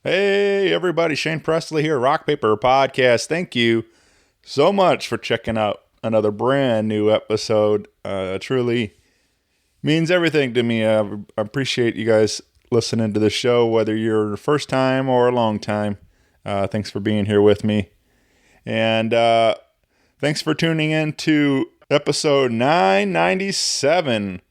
Hey everybody, Shane Presley here, Rock Paper Podcast. Thank you so much for checking out another brand new episode. Truly means everything to me. I appreciate you guys listening to the show, whether you're the first time or a long time. Thanks for being here with me. And thanks for tuning in to episode 997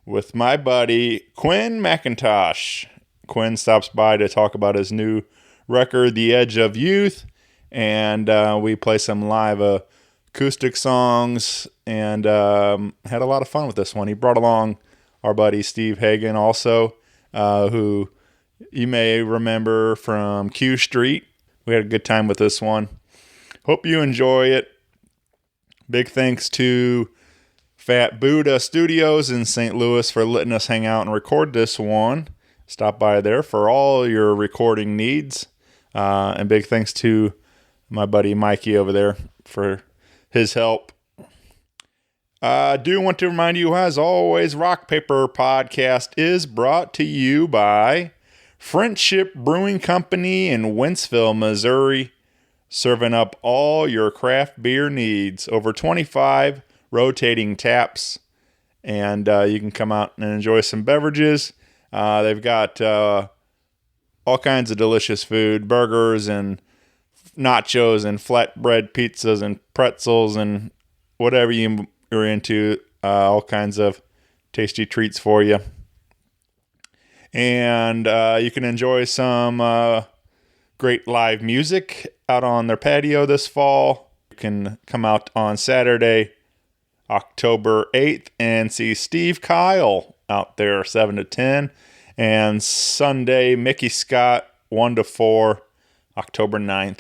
with my buddy Quin McIntosh. Quin stops by to talk about his new record, The Edge of Youth, and we play some live acoustic songs and had a lot of fun with this one. He brought along our buddy Steve Hagen also, who you may remember from Q Street. We had a good time with this one. Hope you enjoy it. Big thanks to Phat Buddha Studios in St. Louis for letting us hang out and record this one. Stop by there for all your recording needs. And big thanks to my buddy Mikey over there for his help. I do want to remind you, as always, Rock Paper Podcast is brought to you by Friendship Brewing Company in Wentzville, Missouri, serving up all your craft beer needs. Over 25 rotating taps, and you can come out and enjoy some beverages. They've got all kinds of delicious food, burgers and nachos and flatbread pizzas and pretzels and whatever you're into, all kinds of tasty treats for you. And you can enjoy some great live music out on their patio this fall. You can come out on Saturday, October 8th, and see Steve Kyle out there 7 to 10, and Sunday Mickey Scott 1 to 4, October 9th.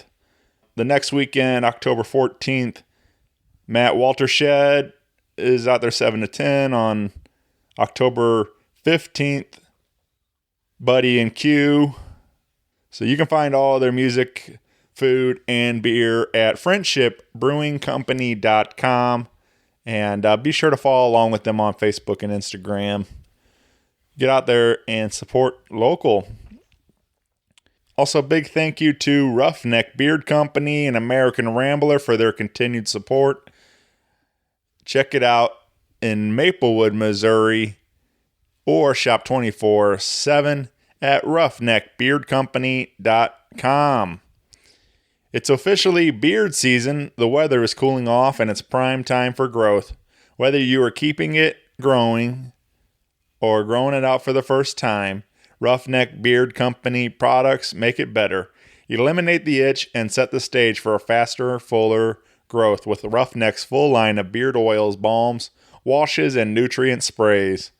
The next weekend, October 14th, Matt Waltershed is out there 7 to 10. On October 15th, Buddy and Q. So you can find all their music, food, and beer at friendshipbrewingcompany.com. And be sure to follow along with them on Facebook and Instagram. Get out there and support local. Also, big thank you to Roughneck Beard Company and American Rambler for their continued support. Check it out in Maplewood, Missouri, or shop 24/7 at roughneckbeardcompany.com. It's officially beard season. The weather is cooling off and it's prime time for growth. Whether you are keeping it growing or growing it out for the first time, Roughneck Beard Company products make it better. Eliminate the itch and set the stage for a faster, fuller growth with Roughneck's full line of beard oils, balms, washes, and nutrient sprays.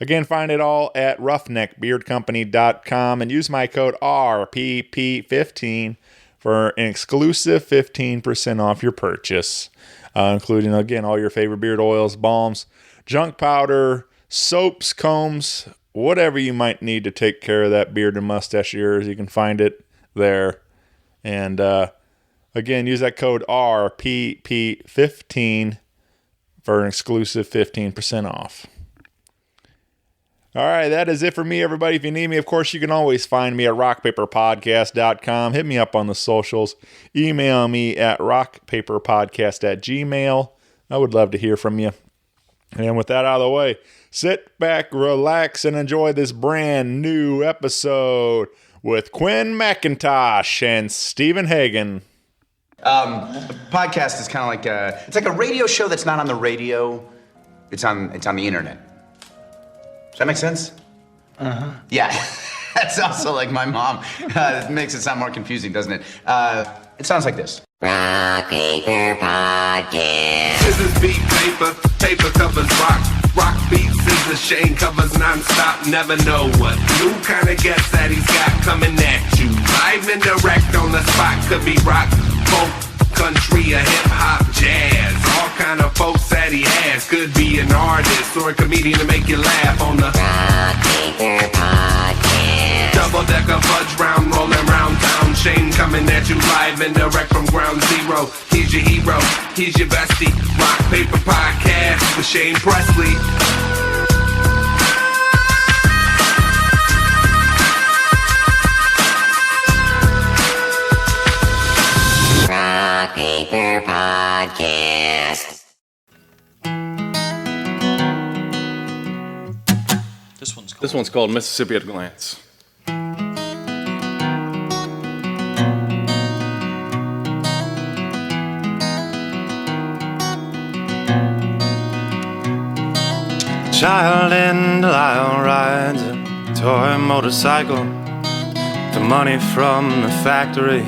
Again, find it all at roughneckbeardcompany.com and use my code RPP15 for an exclusive 15% off your purchase, including, again, all your favorite beard oils, balms, junk powder, soaps, combs, whatever you might need to take care of that beard and mustache of yours. You can find it there. And again, use that code RPP15 for an exclusive 15% off. All right, that is it for me, everybody. If you need me, of course, you can always find me at rockpaperpodcast.com. Hit me up on the socials. Email me at rockpaperpodcast@gmail.com. I would love to hear from you. And with that out of the way, sit back, relax, and enjoy this brand new episode with Quin McIntosh and Stephen Hagen. A podcast is kind of like it's like a radio show that's not on the radio. It's on the internet. Does that make sense? Uh-huh. Yeah. That's also like my mom. It makes it sound more confusing, doesn't it? It sounds like this. Rock Paper Podcast. Scissors beat paper, paper covers rock. Rock beats scissors, Shane covers non-stop. Never know what new kind of guest that he's got coming at you. Live and direct on the spot. Could be rock, folk, country, or hip-hop, jazz. All kind of folks that he has. Could be an artist or a comedian to make you laugh on the Rock Paper Podcast. double-decker fudge round, rolling round town. Shane coming at you live and direct from ground zero. He's your hero, he's your bestie. Rock Paper Podcast with Shane Presley. This one's called Mississippi at a Glance. Child in Delisle rides a toy motorcycle. The money from the factory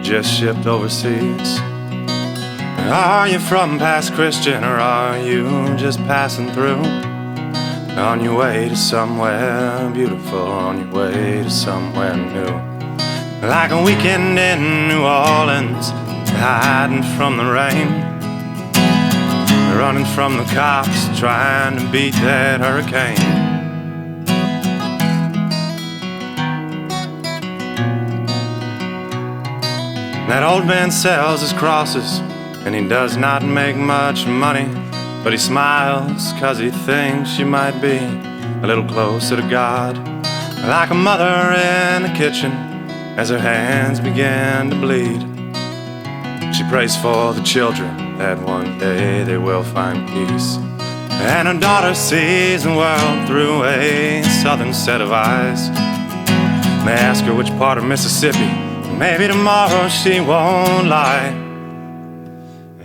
just shipped overseas. Are you from past Christian or are you just passing through? On your way to somewhere beautiful, on your way to somewhere new. Like a weekend in New Orleans, hiding from the rain, running from the cops, trying to beat that hurricane. That old man sells his crosses, and he does not make much money, but he smiles 'cause he thinks you might be a little closer to God. Like a mother in the kitchen as her hands begin to bleed, she prays for the children that one day they will find peace. And her daughter sees the world through a southern set of eyes. They ask her which part of Mississippi, maybe tomorrow she won't lie.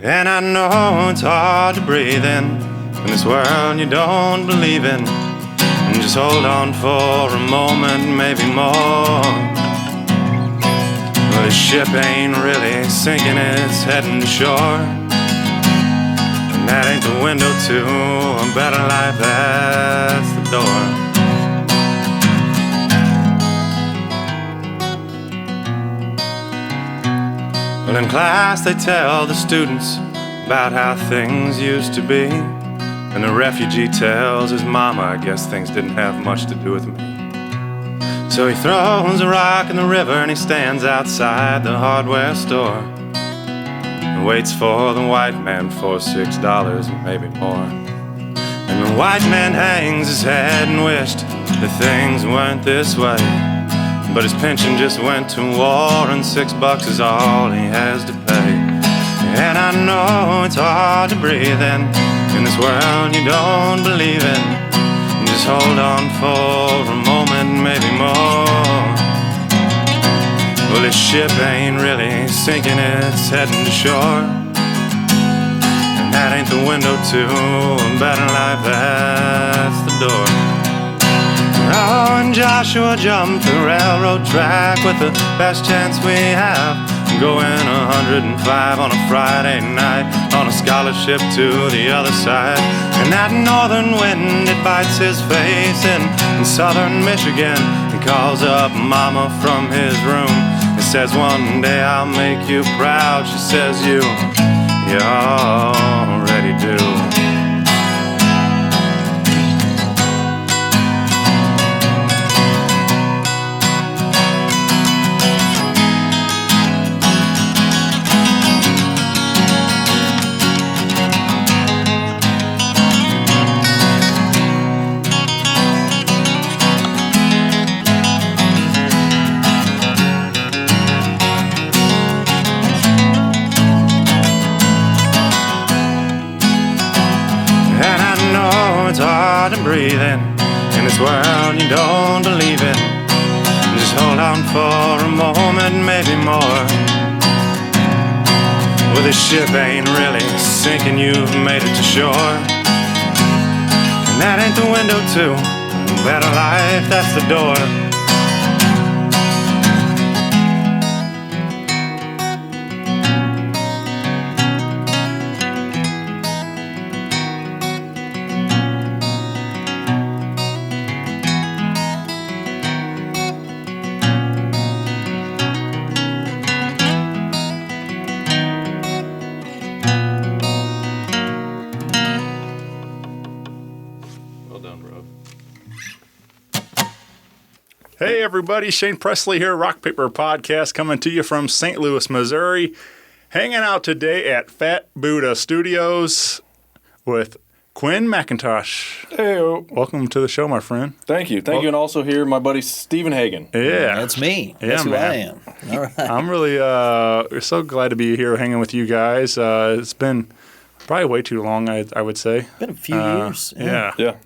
And I know it's hard to breathe in this world you don't believe in. And just hold on for a moment, maybe more. Well, this ship ain't really sinking, it's heading to shore. And that ain't the window to a better life, that's the door. Well, in class they tell the students about how things used to be. And the refugee tells his mama, I guess things didn't have much to do with me. So he throws a rock in the river and he stands outside the hardware store and waits for the white man for $6 and maybe more. And the white man hangs his head and wished that things weren't this way. But his pension just went to war and $6 is all he has to pay. And I know it's hard to breathe in this world you don't believe in. Just hold on for a moment, maybe more. Well, this ship ain't really sinking, it's heading to shore. And that ain't the window to a better life, that's the door. Oh, and Joshua jumped the railroad track with the best chance we have, going 105 on a Friday night on a scholarship to the other side. And that northern wind, it bites his face in southern Michigan. He calls up mama from his room and says, one day I'll make you proud. She says, you already do. It's hard to breathe in this world you don't believe in. Just hold on for a moment, maybe more. Well, this ship ain't really sinking, you've made it to shore. And that ain't the window to a better life, that's the door. Hey everybody, Shane Presley here, Rock Paper Podcast, coming to you from St. Louis, Missouri. Hanging out today at Phat Buddha Studios with Quin McIntosh. Hey, welcome to the show, my friend. Thank you. Thank you. And also here, my buddy Stephen Hagen. Yeah. That's me. Yeah, That's who man. I am. All right. I'm really we're so glad to be here hanging with you guys. It's been probably way too long, I would say. Been a few years. Yeah. Yeah.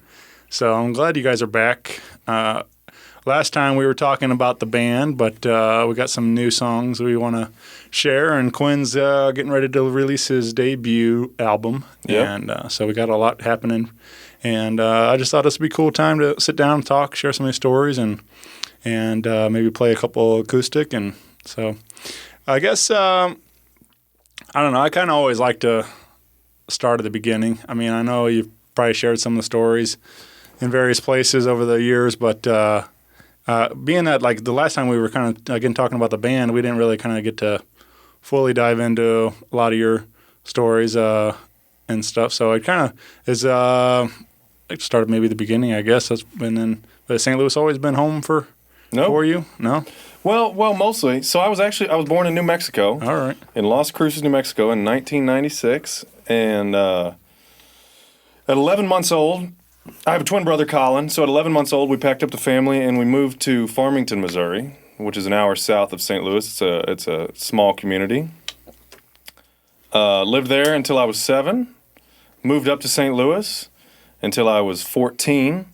So I'm glad you guys are back. Last time we were talking about the band, but we got some new songs we want to share, and Quin's getting ready to release his debut album. Yep. And so we got a lot happening. And I just thought this would be a cool time to sit down and talk, share some of these stories, and maybe play a couple acoustic. And so I guess, I don't know, I kind of always like to start at the beginning. I mean, I know you've probably shared some of the stories in various places over the years, but being that like the last time we were kind of, again, talking about the band, we didn't really kind of get to fully dive into a lot of your stories and stuff. So it kind of is, it started maybe the beginning, I guess. That's been in, but St. Louis always been home for you? No? Well, mostly. So I was born in New Mexico. All right. In Las Cruces, New Mexico in 1996. And at 11 months old, I have a twin brother, Colin. So at 11 months old, we packed up the family and we moved to Farmington, Missouri, which is an hour south of St. Louis. It's a small community. Lived there until I was 7. Moved up to St. Louis until I was 14.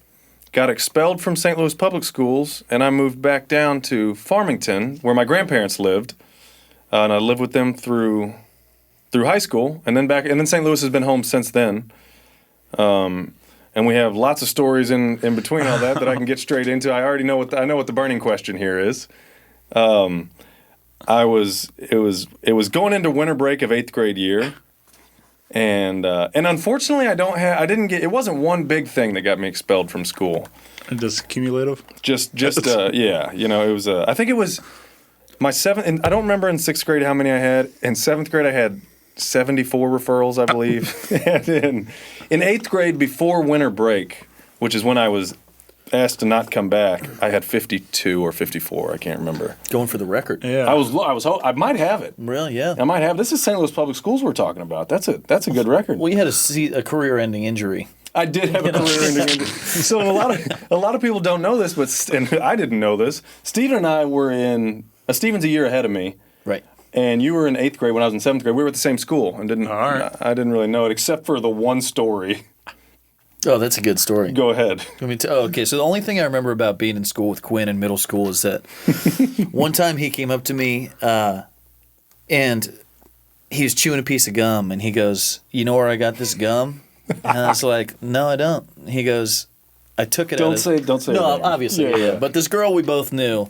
Got expelled from St. Louis public schools, and I moved back down to Farmington, where my grandparents lived. And I lived with them through high school, and then St. Louis has been home since then. And we have lots of stories in between all that I can get straight into. I already know I know what the burning question here is. It was going into winter break of 8th grade year, and unfortunately it wasn't one big thing that got me expelled from school. Just cumulative? Just yeah, it was I think it was my 7th, and I don't remember in 6th grade how many I had. In 7th grade I had 74 referrals, I believe. And in 8th grade, before winter break, which is when I was asked to not come back, I had 52 or 54. I can't remember. Going for the record. Yeah. I might have it. Really? Yeah. I might have. This is St. Louis Public Schools we're talking about. That's a good record. Well, you had a career-ending injury. I did have a career-ending injury. So a lot of people don't know this, and I didn't know this. Stephen and I were in. Stephen's a year ahead of me. Right. And you were in 8th grade when I was in 7th grade. We were at the same school and I didn't really know it except for the one story. Oh, that's a good story. Go ahead. Okay, so the only thing I remember about being in school with Quin in middle school is that one time he came up to me and he was chewing a piece of gum and he goes, "You know where I got this gum?" And I was like, "No, I don't." He goes, "I took it Don't out say No, that. obviously, Yeah. yeah. But this girl we both knew,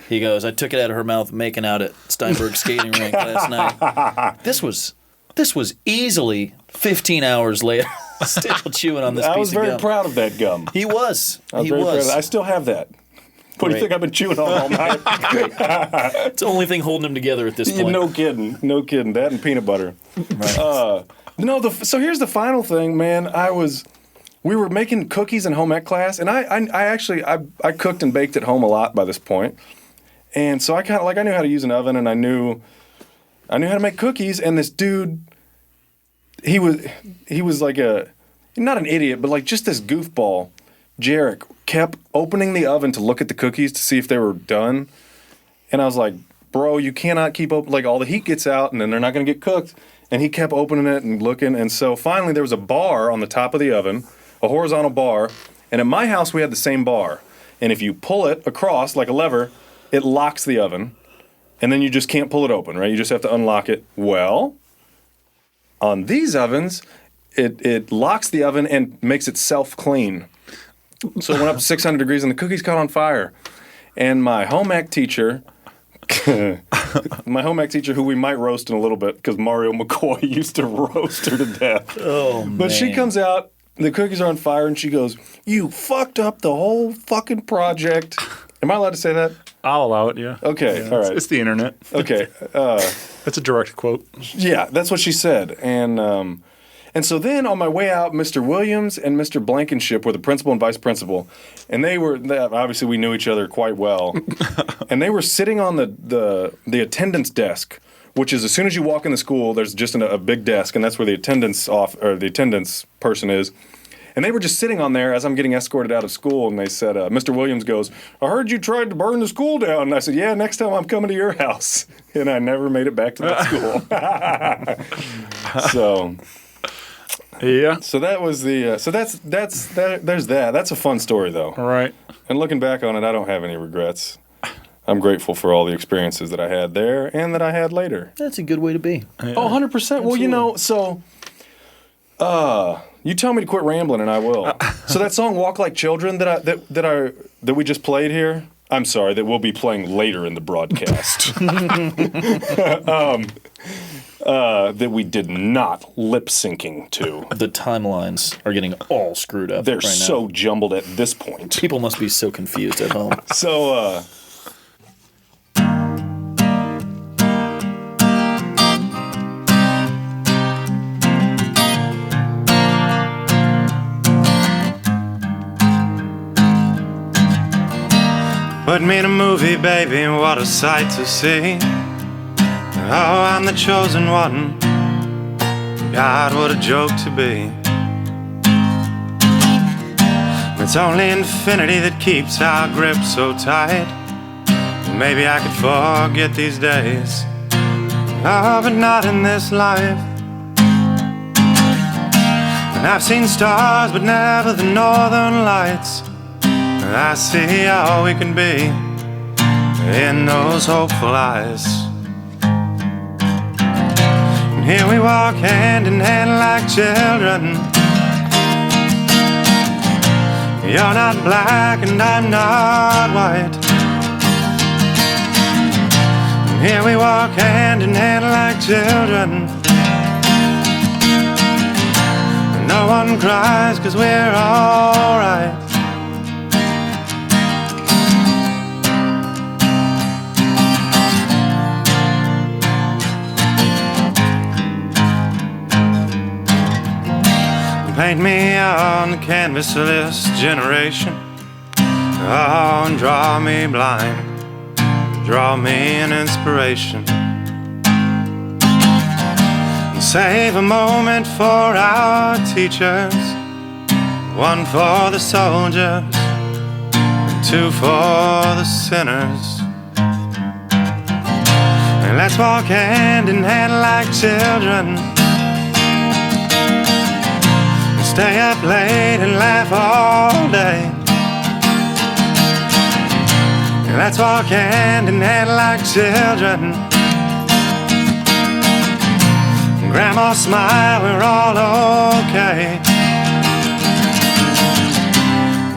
he goes, "I took it out of her mouth making out at Steinberg skating rink last night." This was easily 15 hours later, still chewing on this piece of gum. I was very proud of that gum. He was. I was very proud of it. I still have that. What do you Great. think I've been chewing on all night? It's the only thing holding him together at this point. No kidding. That and peanut butter. Right. So here's the final thing, man. We were making cookies in home ec class, and I cooked and baked at home a lot by this point. And so I knew how to use an oven, and I knew how to make cookies. And this dude, he was like not an idiot, but like just this goofball. Jarek kept opening the oven to look at the cookies to see if they were done. And I was like, "Bro, you cannot keep open, like all the heat gets out and then they're not going to get cooked." And he kept opening it and looking. And so finally there was a bar on the top of the oven, a horizontal bar. And at my house we had the same bar. And if you pull it across like a lever, it locks the oven. And then you just can't pull it open, right? You just have to unlock it. Well, on these ovens, it locks the oven and makes it self-clean. So it went up to 600 degrees and the cookies caught on fire. And my home ec teacher, who we might roast in a little bit because Mario McCoy used to roast her to death. Oh, man. But she comes out, the cookies are on fire, and she goes, "You fucked up the whole fucking project." Am I allowed to say that? I'll allow it, yeah. Okay, all right. It's the internet. Okay. That's a direct quote. Yeah, that's what she said. And so then on my way out, Mr. Williams and Mr. Blankenship were the principal and vice principal. And obviously we knew each other quite well. And they were sitting on the attendance desk, which is as soon as you walk in the school, there's just a big desk, and that's where the attendance person is. And they were just sitting on there as I'm getting escorted out of school, and they said, Mr. Williams goes, "I heard you tried to burn the school down." And I said, "Yeah, next time I'm coming to your house." And I never made it back to that school. So Yeah. So that was the. So there's that. That's a fun story though. Right. And looking back on it, I don't have any regrets. I'm grateful for all the experiences that I had there and that I had later. That's a good way to be. Oh, 100%. Well, you know, so you tell me to quit rambling and I will. So that song "Walk Like Children" that we just played here. I'm sorry, that we'll be playing later in the broadcast. That we did not lip syncing to. The timelines are getting all screwed up. They're right now. so jumbled at this point. People must be so confused at home. So, Put me in a movie, baby, what a sight to see. Oh, I'm the chosen one. God, what a joke to be. It's only infinity that keeps our grip so tight. Maybe I could forget these days. Oh, but not in this life. And I've seen stars, but never the northern lights. I see all we can be in those hopeful eyes. And here we walk hand in hand like children. You're not black and I'm not white. And here we walk hand in hand like children. And no one cries 'cause we're alright. Paint me on the canvas of this generation. Oh, and draw me blind. Draw me an inspiration. And save a moment for our teachers. One for the soldiers, and two for the sinners. And let's walk hand in hand like children. Stay up late and laugh all day. And let's walk hand in hand like children. And Grandma smile, we're all okay.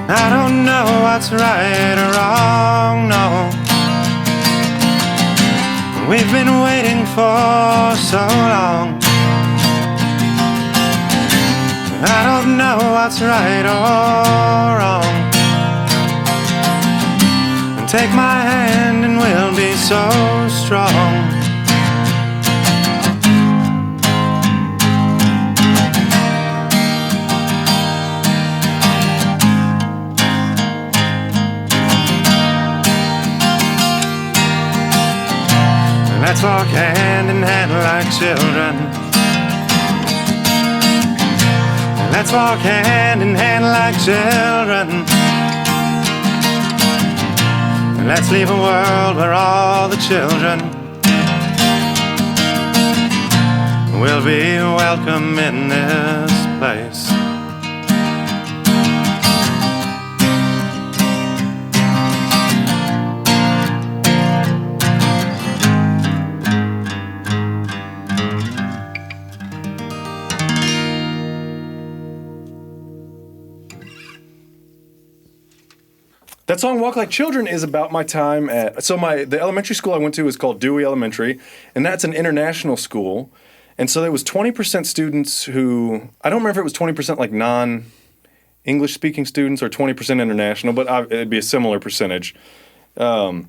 I don't know what's right or wrong, no. We've been waiting for so long. I don't know what's right or wrong. And take my hand and we'll be so strong. And let's walk hand in hand like children. Let's walk hand in hand like children. And let's leave a world where all the children will be welcome in this place. that song "Walk Like Children" is about my time at the elementary school I went to is called Dewey Elementary, and that's an international school. And so there was 20% students who, I don't remember if it was 20% like non-English speaking students or 20% international, but it'd be a similar percentage. There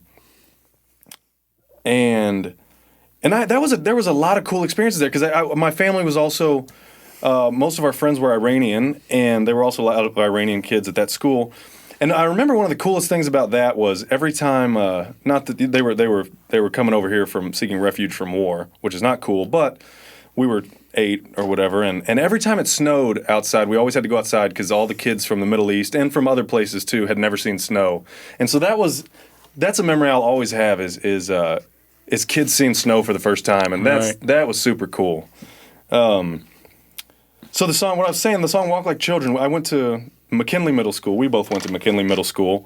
was a lot of cool experiences there because my family was also, most of our friends were Iranian, and there were also a lot of Iranian kids at that school. And I remember one of the coolest things about that was every time, not that they were coming over here from seeking refuge from war, which is not cool, but we were 8 or whatever, and every time it snowed outside, we always had to go outside because all the kids from the Middle East and from other places too had never seen snow, and so that's a memory I'll always have is kids seeing snow for the first time, and that was super cool. So the song, what I was saying, the song "Walk Like Children." I went to McKinley Middle School. We both went to McKinley Middle School,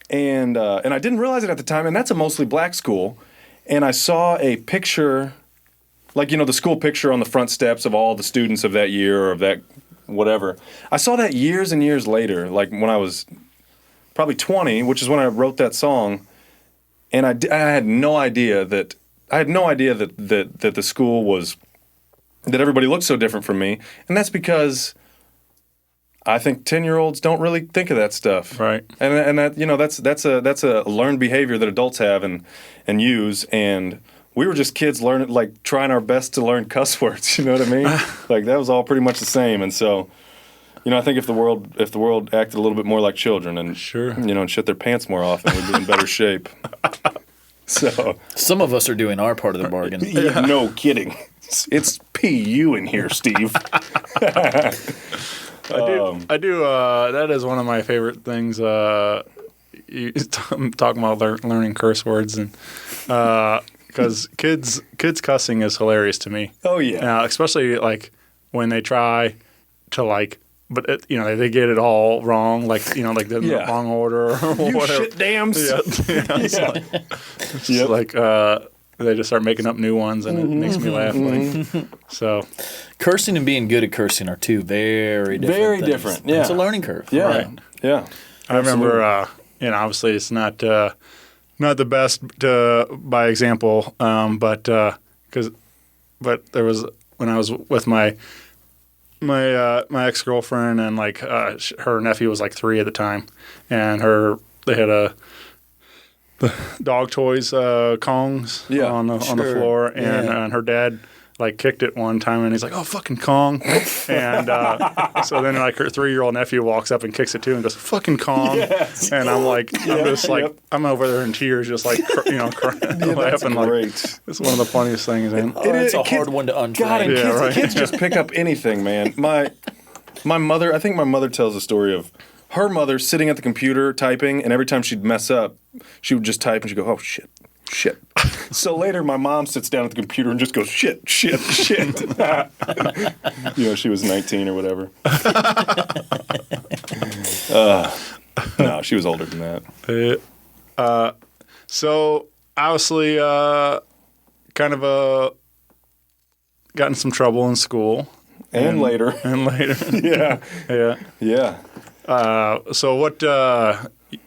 and I didn't realize it at the time. And that's a mostly black school. And I saw a picture, like the school picture on the front steps of all the students of that year or of that whatever. I saw that years and years later, like when I was probably 20, which is when I wrote that song. And I had no idea that the school was. That everybody looked so different from me, and that's because I think 10-year-olds don't really think of that stuff, Right. And that that's a learned behavior that adults have and use, and we were just kids learning, like trying our best to learn cuss words. You know what I mean? Like that was all pretty much the same, and so I think if the world acted a little bit more like children and Sure. and shit their pants more often, we'd be in better shape. So Some of us are doing our part of the bargain. yeah, no kidding. It's PU in here, Steve. I do. That is one of my favorite things. Talking about learning curse words, and because kids cussing is hilarious to me. Oh yeah. Especially like when they try to but they get it all wrong, like the wrong order or You whatever. shit dams. Yeah, it's just like they just start making up new ones, and it makes me laugh. So Cursing and being good at cursing are two very different Very things. different, yeah. It's a learning curve. Yeah. Right. Yeah. I remember, obviously it's not the best by example, but there was when I was with my ex-girlfriend, and her nephew was 3 at the time, and they had the dog toys Kongs on the floor, and her dad kicked it one time, and he's like, "Oh, fucking Kong!" And so then her 3-year-old nephew walks up and kicks it too, and goes, "Fucking Kong!" Yes. And I'm I'm over there in tears, just crying, laughing. Great. It's one of the funniest things. And It's a hard one to untrain. God, and Yeah, right. kids just pick up anything, man. My mother, I think my mother tells a story of her mother sitting at the computer typing, and every time she'd mess up, she would just type and she'd go, "Oh, shit. So later, my mom sits down at the computer and just goes, shit. She was 19 or whatever. No, she was older than that. So obviously, kind of got in some trouble in school. And later. Yeah. Yeah. So what?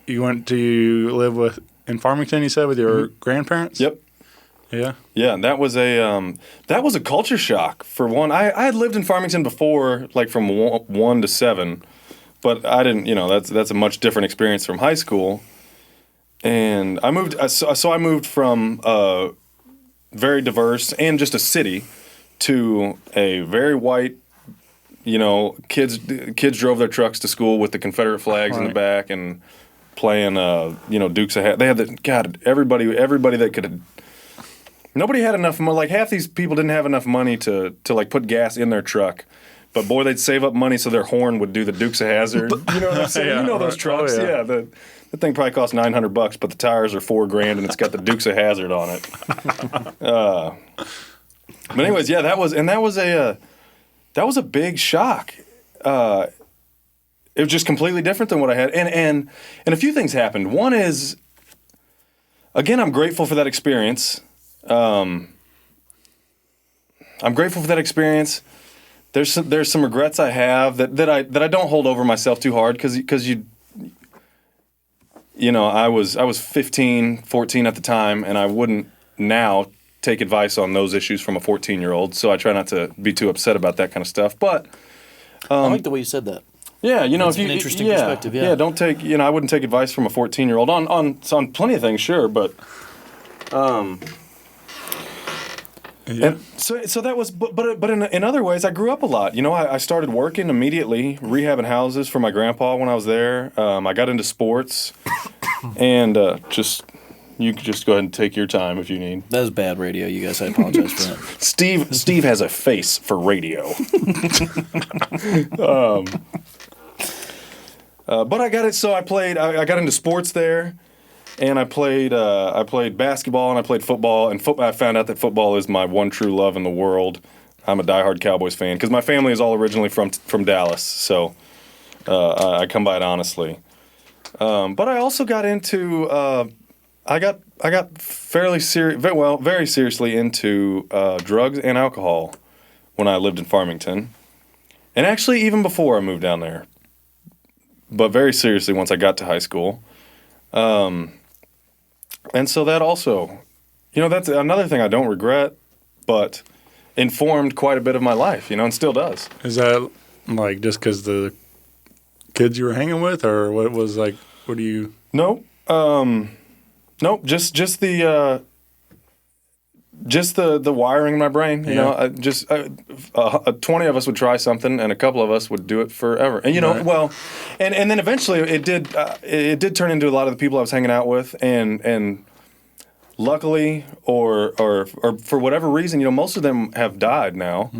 You went to live in Farmington? You said with your grandparents? Yep. Yeah. Yeah, and that was a culture shock for one. I had lived in Farmington before, from 1 to 7, but I didn't. That's a much different experience from high school. And I moved. So I moved from very diverse and just a city to a very white. Kids drove their trucks to school with the Confederate flags in the back and playing. Dukes of Hazzard. They had everybody that could. Nobody had enough money. Half these people didn't have enough money to put gas in their truck. But boy, they'd save up money so their horn would do the Dukes of Hazzard. You know what I'm saying? Yeah, those trucks. Oh, yeah. The thing probably cost $900, but the tires are $4,000 and it's got the Dukes of Hazzard on it. But anyways, yeah, that was a big shock. It was just completely different than what I had, and a few things happened. One is, again, I'm grateful for that experience. I'm grateful for that experience. There's some regrets I have that I don't hold over myself too hard because I was 15, 14 at the time, and I wouldn't now take advice on those issues from a 14-year-old. So I try not to be too upset about that kind of stuff. But I like the way you said that. yeah, That's an interesting perspective. Yeah, don't take I wouldn't take advice from a 14-year-old on plenty of things, sure, but. And so that was, but in other ways, I grew up a lot. I started working immediately, rehabbing houses for my grandpa when I was there. I got into sports, and you could just go ahead and take your time if you need. That was bad radio, you guys. I apologize for that. Steve has a face for radio. But I got it. So I got into sports there. And I played basketball and I played football. And I found out that football is my one true love in the world. I'm a diehard Cowboys fan because my family is all originally from Dallas, so I come by it honestly. But I also got into I got very seriously into drugs and alcohol when I lived in Farmington, and actually even before I moved down there. But very seriously once I got to high school, and so that also, that's another thing I don't regret, but informed quite a bit of my life, and still does. Is that like just because the kids you were hanging with, or what was like? What do you? Nope. Nope. Just the wiring in my brain. You know, 20 of us would try something, and a couple of us would do it forever. And and then eventually it did turn into a lot of the people I was hanging out with, and luckily or for whatever reason, most of them have died now,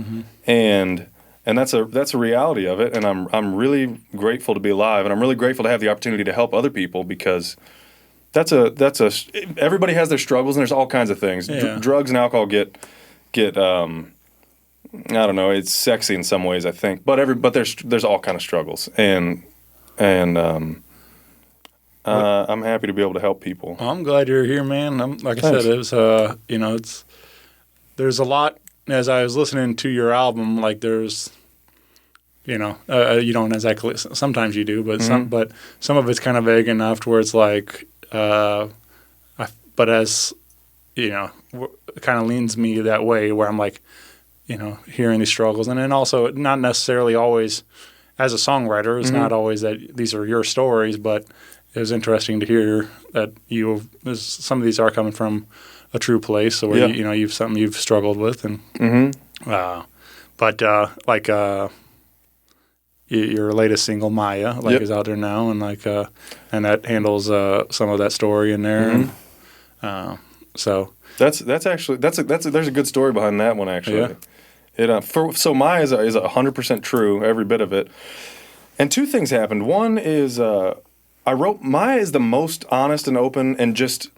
and that's a reality of it. And I'm really grateful to be alive, and I'm really grateful to have the opportunity to help other people because. Everybody has their struggles, and there's all kinds of things. Yeah. Drugs and alcohol get I don't know, it's sexy in some ways, I think, but there's all kind of struggles, and I'm happy to be able to help people. Well, I'm glad you're here, man. Like I said, it was there's a lot as I was listening to your album. Like there's. You don't exactly. Sometimes you do, but some of it's kind of vague enough to where it's like. But as it kind of leans me that way where I'm like, hearing these struggles, and then also not necessarily always as a songwriter. It's not always that these are your stories, but it was interesting to hear that some of these are coming from a true place, so where you've something you've struggled with, and your latest single, Maya, is out there now, and and that handles some of that story in there. And, so that's actually there's a good story behind that one actually. Yeah. So Maya is 100% true, every bit of it. And two things happened. One is I wrote Maya is the most honest and open, and just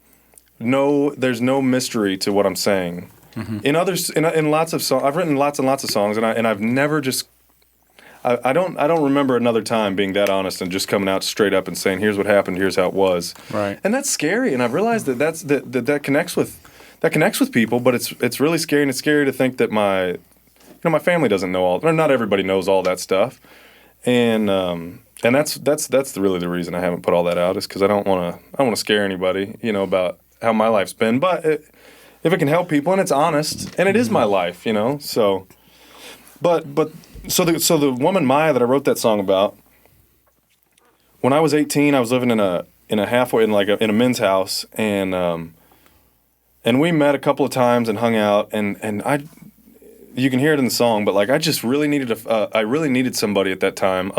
there's no mystery to what I'm saying. In others, in lots of songs, I've written lots and lots of songs, and I've never just. I don't remember another time being that honest and just coming out straight up and saying, here's what happened, here's how it was. Right. And that's scary, and I've realized that connects with people, but it's really scary, and it's scary to think that my family doesn't know or not everybody knows all that stuff. And that's really the reason I haven't put all that out, is because I don't want to scare anybody, about how my life's been. But if it can help people and it's honest, and it is my life, so So the woman Maya that I wrote that song about, when I was 18, I was living in a halfway in a men's house, and we met a couple of times and hung out, and you can hear it in the song, but I just really needed somebody at that time,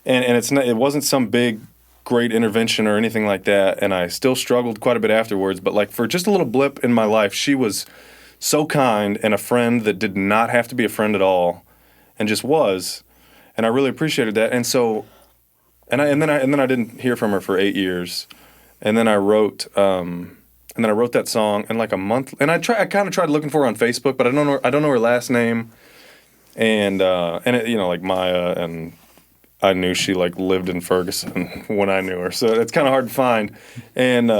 and it wasn't some big great intervention or anything like that, and I still struggled quite a bit afterwards, but for just a little blip in my life, she was so kind and a friend that did not have to be a friend at all. And just was, and I really appreciated that. And so, and then I didn't hear from her for 8 years, and then I wrote that song in a month. And I kind of tried looking for her on Facebook, but I don't know her last name, and it, Maya, and I knew she lived in Ferguson when I knew her, so it's kind of hard to find. And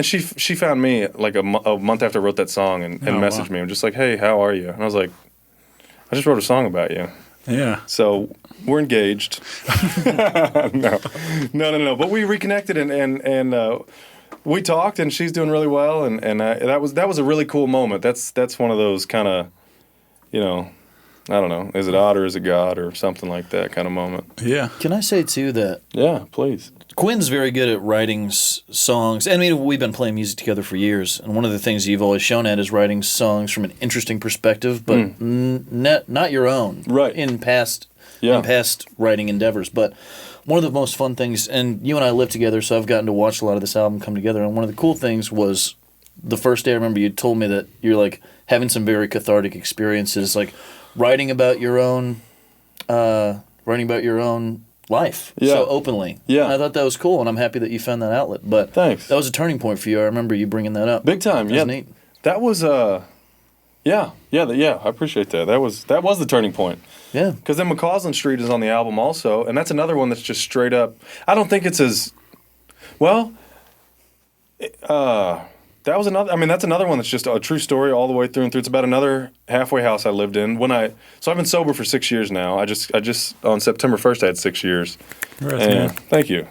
she found me a month after I wrote that song and messaged me and just hey, how are you? And I was like. I just wrote a song about you. Yeah. So we're engaged. No. But we reconnected and we talked, and she's doing really well, and that was a really cool moment. That's one of those kind of, I don't know, is it odd or is it God or something like that kind of moment. Yeah. Can I say too that? Yeah, please. Quin's very good at writing songs. I mean, we've been playing music together for years, and one of the things you've always shown at is writing songs from an interesting perspective, but not your own. Right. In past writing endeavors. But one of the most fun things, and you and I live together, so I've gotten to watch a lot of this album come together, and one of the cool things was the first day I remember you told me that you're having some very cathartic experiences, writing about your own life so openly. Yeah. And I thought that was cool, and I'm happy that you found that outlet. But thanks. That was a turning point for you. I remember you bringing that up. Big time. That was neat. That was Yeah, I appreciate that. That was the turning point. Yeah. Because then McCausland Street is on the album also, and that's another one that's just straight up. I don't think it's as well. That was another. I mean, that's another one that's just a true story all the way through and through. It's about another halfway house I lived in So I've been sober for 6 years now. I just on September 1st I had 6 years. Thank you.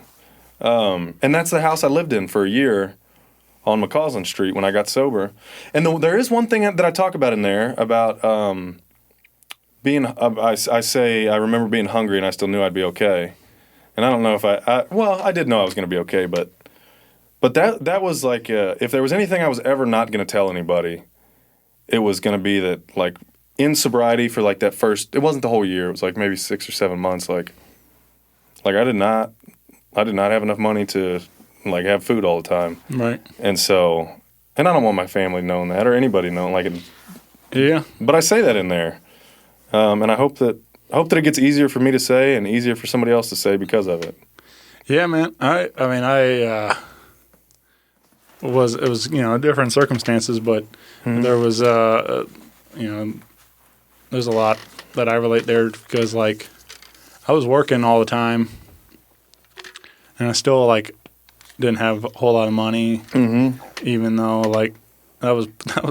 And that's the house I lived in for a year on McCausland Street when I got sober. And there is one thing that I talk about in there about being. I remember being hungry and I still knew I'd be okay. And I don't know if I did know I was going to be okay, but that was like, if there was anything I was ever not going to tell anybody, it was going to be that, like, in sobriety for, like, that first, it wasn't the whole year, it was, like, maybe 6 or 7 months, like I did not have enough money to, like, have food all the time. Right. And so, and I don't want my family knowing that or anybody knowing, like, yeah. But I say that in there. And I hope that it gets easier for me to say and easier for somebody else to say because of it. Yeah, man. I was different circumstances, but there was there's a lot that I relate there because, like, I was working all the time and I still, like, didn't have a whole lot of money, even though, like, that was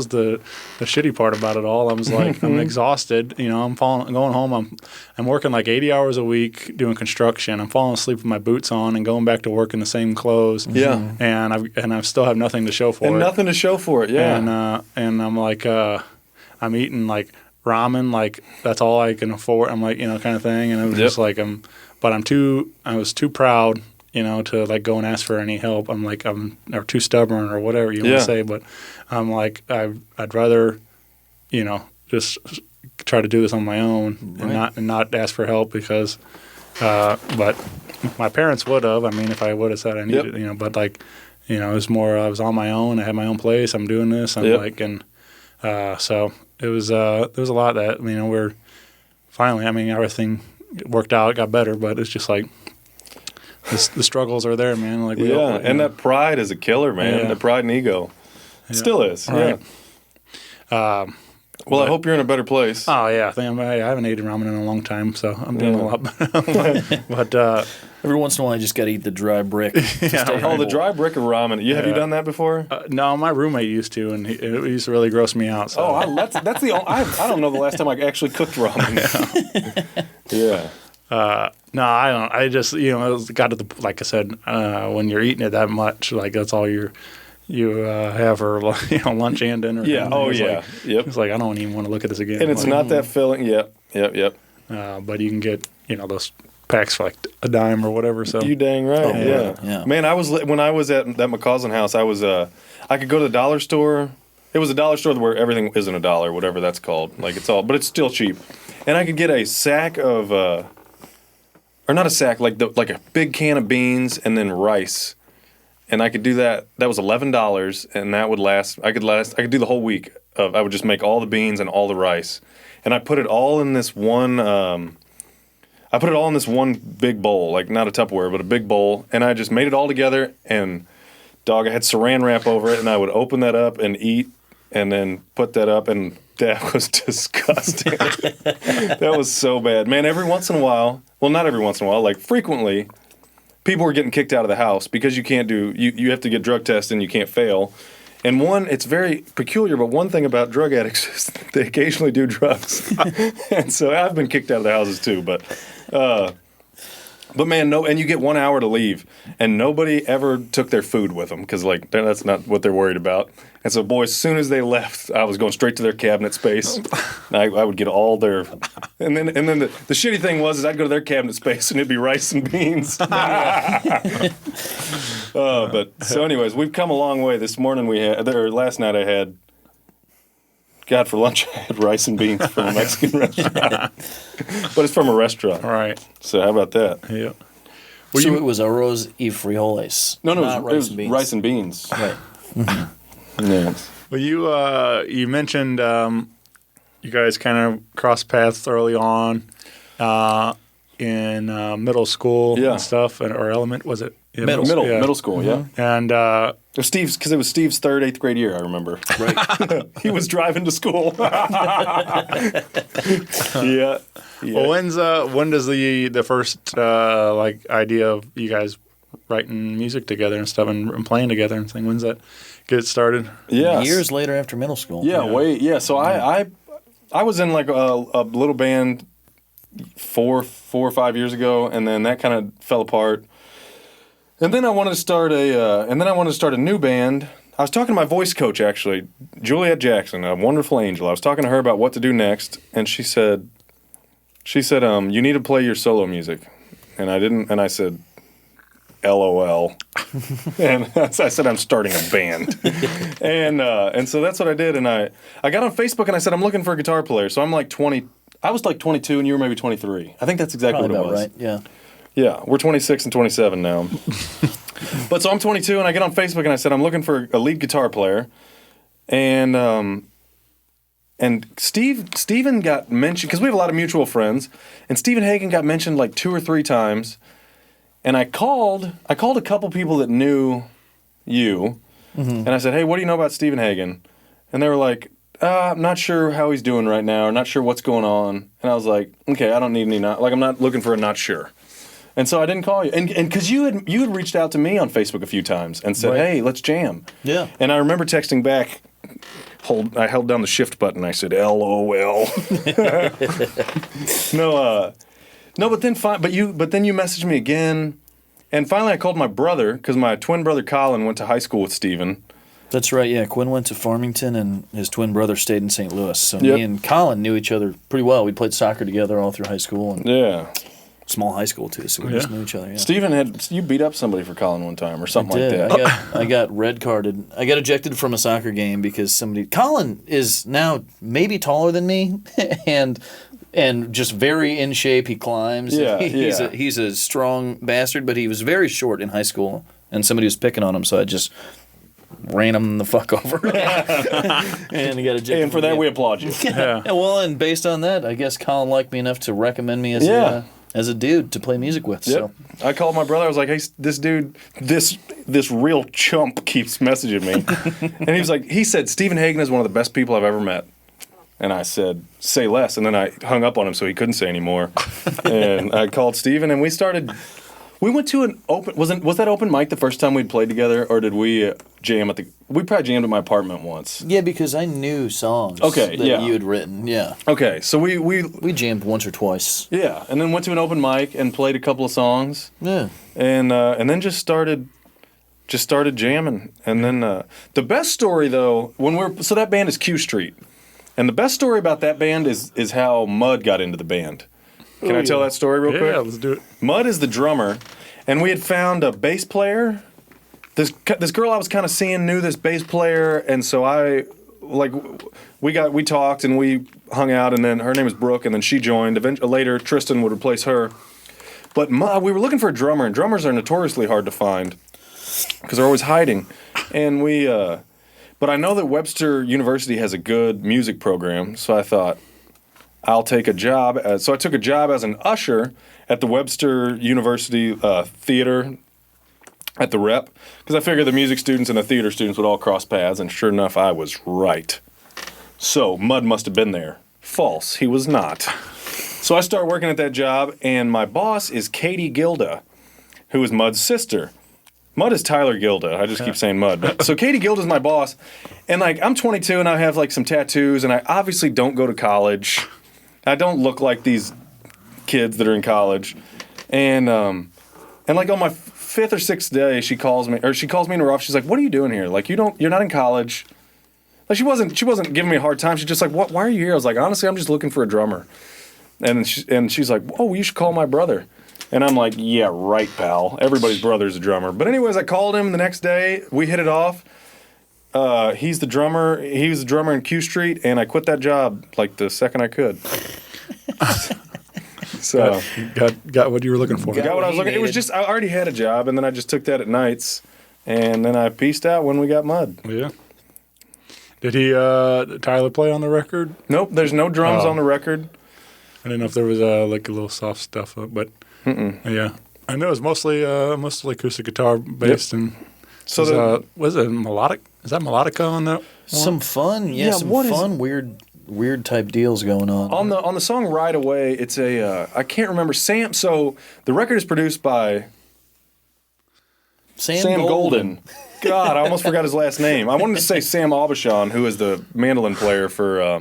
the shitty part about it all. I was like, I'm exhausted. I'm going home. I'm working like 80 hours a week doing construction. I'm falling asleep with my boots on and going back to work in the same clothes. Yeah. And I still have nothing to show for it. And nothing to show for it. Yeah. And I'm like, I'm eating like ramen, like that's all I can afford. I'm like, kind of thing. And it was just like I was too proud, to like go and ask for any help. I'm like, or too stubborn or whatever you want to say, but I'm like, I'd rather, just try to do this on my own and not ask for help because, but my parents would have. I mean, if I would have said I needed, but like, it was more. I was on my own. I had my own place. I'm doing this. I'm like, and so it was. There was a lot that we're finally. I mean, everything worked out. It got better, but it's just like. The struggles are there, man. Like and that pride is a killer, man. Yeah. The pride and ego, still is. Right. Yeah. Well, I hope you're in a better place. Oh yeah, I haven't eaten ramen in a long time, so I'm doing a lot better. But every once in a while, I just got to eat the dry brick. The dry brick of ramen. Have you done that before? No, my roommate used to, and it used to really gross me out. So. That's the only. I don't know the last time I actually cooked ramen. Yeah. No, I don't. I just it got to the, like I said, when you're eating it that much, like that's all you have for lunch and dinner. Yeah. Oh yeah. Yep. It's like I don't even want to look at this again. And it's not that filling. Yep. But you can get those packs for like a dime or whatever. So you dang right. Yeah. Man, when I was at that McCausland house, I could go to the dollar store. It was a dollar store where everything isn't a dollar, whatever that's called. Like but it's still cheap. And I could get a sack of. Or not a sack, like a big can of beans and then rice, and I could do that. That was $11, and that would last. I could do the whole week. I would just make all the beans and all the rice, and I put it all in this one. I put it all in this one big bowl, like not a Tupperware, but a big bowl, and I just made it all together. And I had Saran wrap over it, and I would open that up and eat, and then put that up and. That was disgusting. That was so bad. Man, every once in a while, well, not every once in a while, like frequently, people were getting kicked out of the house because you have to get drug tested and you can't fail. And it's very peculiar, but one thing about drug addicts is they occasionally do drugs. And so I've been kicked out of the houses too, but man, and you get 1 hour to leave, and nobody ever took their food with them because, like, that's not what they're worried about. And so, boy, as soon as they left, I was going straight to their cabinet space. And I would get all their, and then the shitty thing was I'd go to their cabinet space and it'd be rice and beans. But so, anyways, we've come a long way. This morning last night I had. God, for lunch I had rice and beans from a Mexican restaurant. But it's from a restaurant. Right. So how about that? Yeah. It was arroz y frijoles. No, not it was rice and beans. Right. Yeah. Well, you mentioned you guys kind of crossed paths early on in middle school and stuff, or was it Yeah, Middle school, yeah. And It was Steve's, because it was Steve's third, 8th grade year, I remember. Right. He was driving to school. Yeah. well, when does the first like idea of you guys writing music together and stuff and playing together and thing? When's that get started? Yeah. Years later after middle school. Yeah. So I was in like a little band 4 or 5 years ago, and then that kind of fell apart. And then I wanted to start a new band. I was talking to my voice coach, actually, Juliet Jackson, a wonderful angel. I was talking to her about what to do next, and she said, you need to play your solo music. And I didn't, and I said, LOL. And I said, I'm starting a band. And so that's what I did. And I got on Facebook and I said, I'm looking for a guitar player. So I'm like 20, I was like 22 and you were maybe 23. I think that's exactly Probably what it was. right, yeah. Yeah, we're 26 and 27 now. But so I'm 22 and I get on Facebook and I said, I'm looking for a lead guitar player. And Stephen got mentioned, because we have a lot of mutual friends, and Stephen Hagen got mentioned like 2 or 3 times. And I called a couple people that knew you, and I said, hey, what do you know about Stephen Hagen? And they were like, I'm not sure how he's doing right now, or not sure what's going on. And I was like, okay, I don't need any, I'm not looking for a not sure. And so I didn't call you. And because you had reached out to me on Facebook a few times and said, hey, let's jam. Yeah. And I remember texting back, I held down the shift button, I said, LOL. No, but then you messaged me again, and finally I called my brother, because my twin brother Colin went to high school with Stephen. That's right, yeah. Quinn went to Farmington, and his twin brother stayed in St. Louis. So Yep. me and Colin knew each other pretty well. We played soccer together all through high school, and Yeah. small high school too, so we just knew each other, yeah. Stephen you beat up somebody for Colin one time or something like that. I got red carded. I got ejected from a soccer game because Colin is now maybe taller than me, and just very in shape. He climbs. Yeah, He's a strong bastard, but he was very short in high school, and somebody was picking on him, so I just ran him the fuck over. And he got ejected. And for that, we applaud you. Yeah. Well, and based on that, I guess Colin liked me enough to recommend me as a dude to play music with. Yep. So I called my brother. I was like, hey, this dude, this real chump keeps messaging me. And he said, Stephen Hagen is one of the best people I've ever met. And I said, say less. And then I hung up on him so he couldn't say anymore. And I called Stephen, and we went to an open, was that open mic the first time we'd played together, or did we jam we probably jammed at my apartment once. yeah, because I knew songs Okay, that yeah. you had written. Yeah. Okay, so We jammed once or twice. yeah, and then went to an open mic and played a couple of songs. Yeah. And then just started jamming. And then the best story though, so that band is Q Street, and the best story about that band is how Mud got into the band. Can I tell that story real quick? Yeah, let's do it. Mud is the drummer, and we had found a bass player. This girl I was kind of seeing knew this bass player, and so we talked and we hung out, and then her name was Brooke, and then she joined. Later, Tristan would replace her. But we were looking for a drummer, and drummers are notoriously hard to find because they're always hiding. And but I know that Webster University has a good music program, so I thought, I'll take a job. So I took a job as an usher at the Webster University theater at the Rep, because I figured the music students and the theater students would all cross paths, and sure enough, I was right. So Mud must have been there. False, he was not. So I start working at that job, and my boss is Katie Gilda, who is Mud's sister. Mud is Tyler Gilda. I just keep saying Mud. So Katie Gilda's my boss, and I'm 22 and I have some tattoos, and I obviously don't go to college. I don't look like these kids that are in college. And on my 5th or 6th day, she calls me in her office. She's like, "What are you doing here? You're not in college." She wasn't giving me a hard time. She's just like, "Why are you here?" I was like, "Honestly, I'm just looking for a drummer." And she's like, "Oh, you should call my brother." And I'm like, "Yeah, right, pal. Everybody's brother's a drummer." But anyways, I called him the next day. We hit it off. He's the drummer. He was the drummer in Q Street, and I quit that job the second I could. So got what you were looking for. got what I was looking. It was just I already had a job, and then I just took that at nights, and then I pieced out when we got Mud. Yeah. Did Tyler play on the record? Nope, there's no drums on the record. I didn't know if there was a little soft stuff, but yeah. I know it's mostly acoustic guitar based, and So was it melodic? Is that melodica on that? Some fun, some what is- fun, weird type deals going on. on the song "Right Away," it's a I can't remember Sam. So the record is produced by Sam Golden. God, I almost forgot his last name. I wanted to say Sam Aubuchon, who is the mandolin player for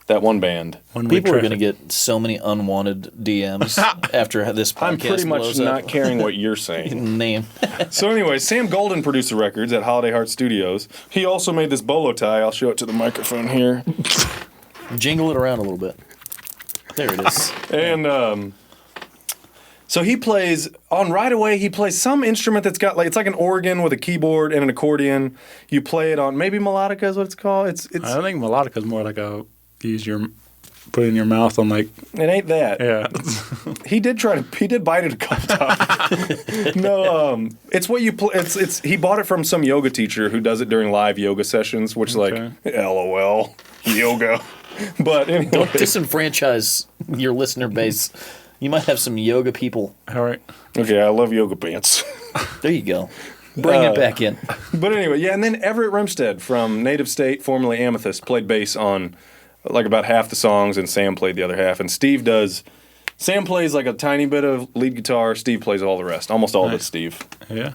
that one band. People are going to get so many unwanted DMs after this podcast. I'm pretty much blows not up. caring what you're saying. Name. So anyway, Sam Golden produced the records at Holiday Heart Studios. He also made this bolo tie. I'll show it to the microphone here. Jingle it around a little bit. There it is. And so he plays on Right Away. He plays some instrument that's got it's like an organ with a keyboard and an accordion. You play it on maybe melodica is what it's called. It's I think melodica is more like put it in your mouth on like. It ain't that. Yeah. He did bite it a couple times. No, it's what you play. It's he bought it from some yoga teacher who does it during live yoga sessions, which is like, LOL, yoga. But anyway. Don't disenfranchise your listener base. You might have some yoga people. All right. Okay, I love yoga pants. There you go. Bring it back in. But anyway, yeah, and then Everett Remstead from Native State, formerly Amethyst, played bass on like about half the songs, and Sam played the other half. And Sam plays like a tiny bit of lead guitar. Steve plays all the rest. Almost all of it, Steve. Yeah.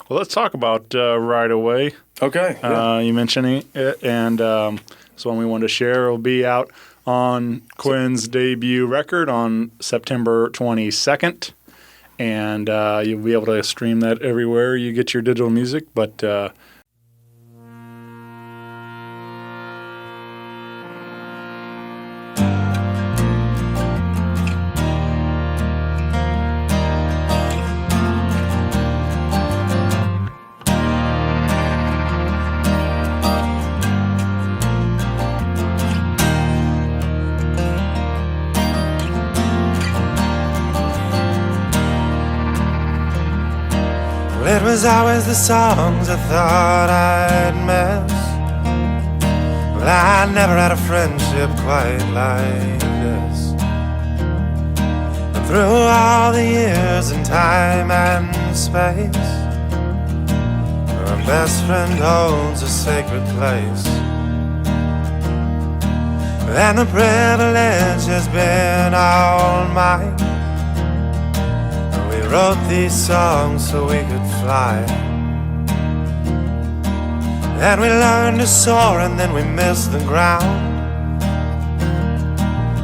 Well, let's talk about Right Away. Okay. Yeah. You mentioning it, and it's one we wanted to share. It'll be out on Quin's debut record on September 22nd. And you'll be able to stream that everywhere you get your digital music. But It was always the songs I thought I'd miss. Well, I never had a friendship quite like this. And through all the years and time and space, my best friend holds a sacred place. And the privilege has been all mine. We wrote these songs so we could fly. And we learned to soar and then we missed the ground.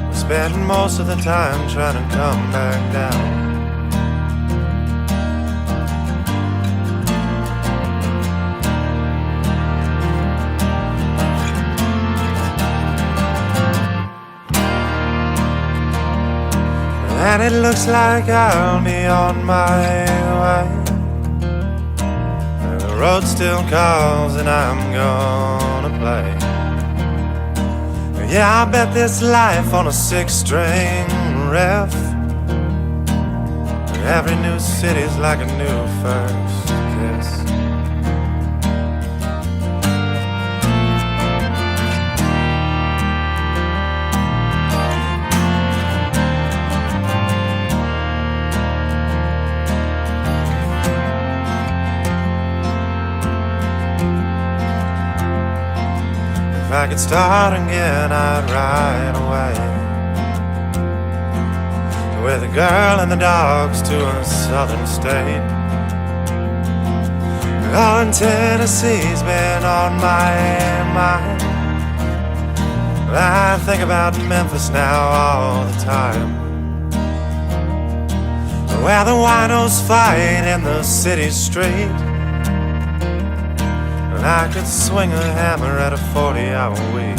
We spent most of the time trying to come back down. And it looks like I'll be on my way. And the road still calls and I'm gonna play. Yeah, I bet this life on a 6-string riff. Every new city's like a new first kiss. If I could start again, I'd ride away with the girl and the dogs to a southern state. Oh, and Tennessee's been on my mind. I think about Memphis now all the time, where the winos fight in the city street. And I could swing a hammer at a 40-hour week.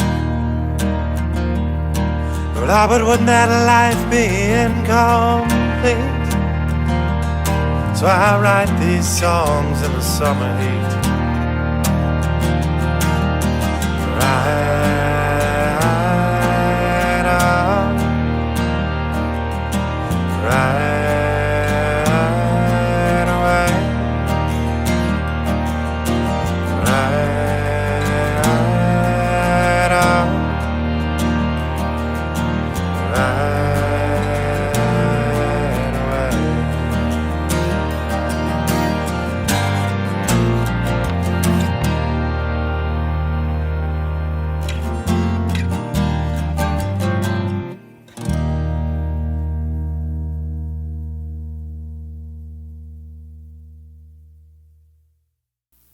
But wouldn't that life be incomplete? So I write these songs in the summer heat. Right on, right away. Right on, right away.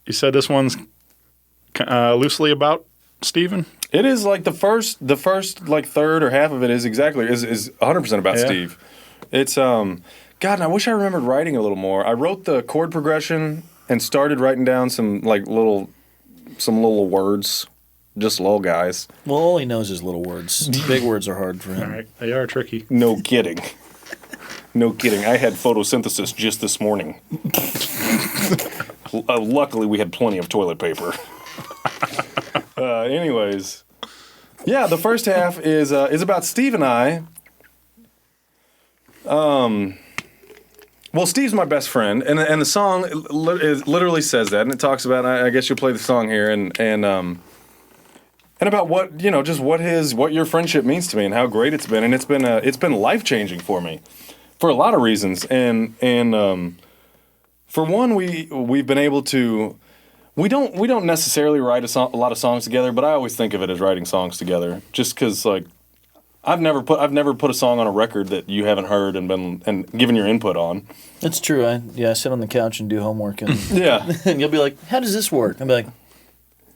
you said this one's loosely about Stephen? It is like the first like third or half of it is 100% about Steve. It's God, and I wish I remembered writing a little more. I wrote the chord progression and started writing down some little words, just little guys. Well, all he knows is little words. Big words are hard for him. All right, they are tricky. No kidding. No kidding. I had photosynthesis just this morning. Luckily, we had plenty of toilet paper. Anyways, yeah, the first half is about Steve and I. Well, Steve's my best friend, and the song literally says that, and it talks about. I guess you'll play the song here, and about what just what your friendship means to me and how great it's been, and it's been life-changing for me, for a lot of reasons, and for one, we've been able to. We don't necessarily write a lot of songs together, but I always think of it as writing songs together, just because like I've never put a song on a record that you haven't heard and given your input on. That's true. I sit on the couch and do homework, and yeah, and you'll be like, "How does this work?" I'll be like,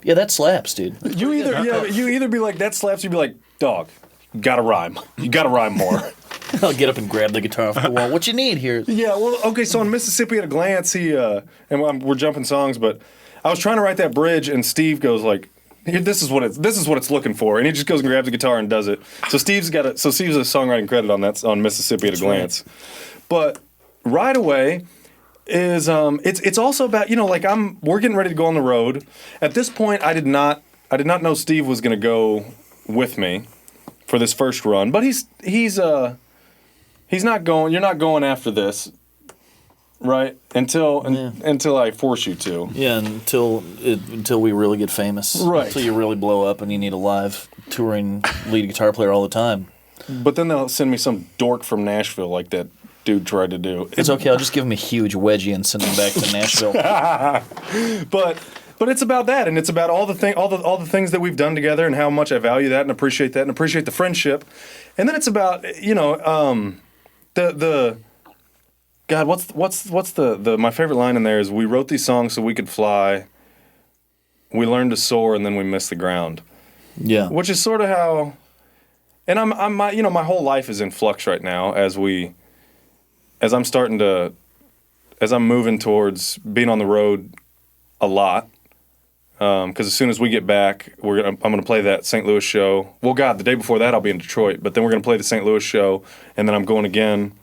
"Yeah, that slaps, dude." You either be like that slaps, you'd be like, "Dog, you gotta rhyme. You gotta rhyme more." I'll get up and grab the guitar off the wall. What you need here? Yeah, well, okay. So in Mississippi at a Glance, and we're jumping songs, but I was trying to write that bridge, and Steve goes like, "This is what it's looking for," and he just goes and grabs the guitar and does it. So Steve's a songwriting credit on Mississippi at a Glance, but Right Away is it's also about we're getting ready to go on the road. At this point, I did not know Steve was going to go with me for this first run, but he's not going. You're not going after this. Right, until I force you to. Yeah, until we really get famous. Right. Until you really blow up and you need a live touring lead guitar player all the time. But then they'll send me some dork from Nashville like that dude tried to do. It's okay. I'll just give him a huge wedgie and send him back to Nashville. But it's about that, and it's about all the things that we've done together and how much I value that and appreciate the friendship. And then it's about the God, what's the my favorite line in there is, we wrote these songs so we could fly, we learned to soar, and then we missed the ground. Yeah. Which is sort of how, and my whole life is in flux right now as I'm moving towards being on the road a lot. Because as soon as we get back, I'm going to play that St. Louis show. Well, God, the day before that I'll be in Detroit, but then we're going to play the St. Louis show, and then I'm going again.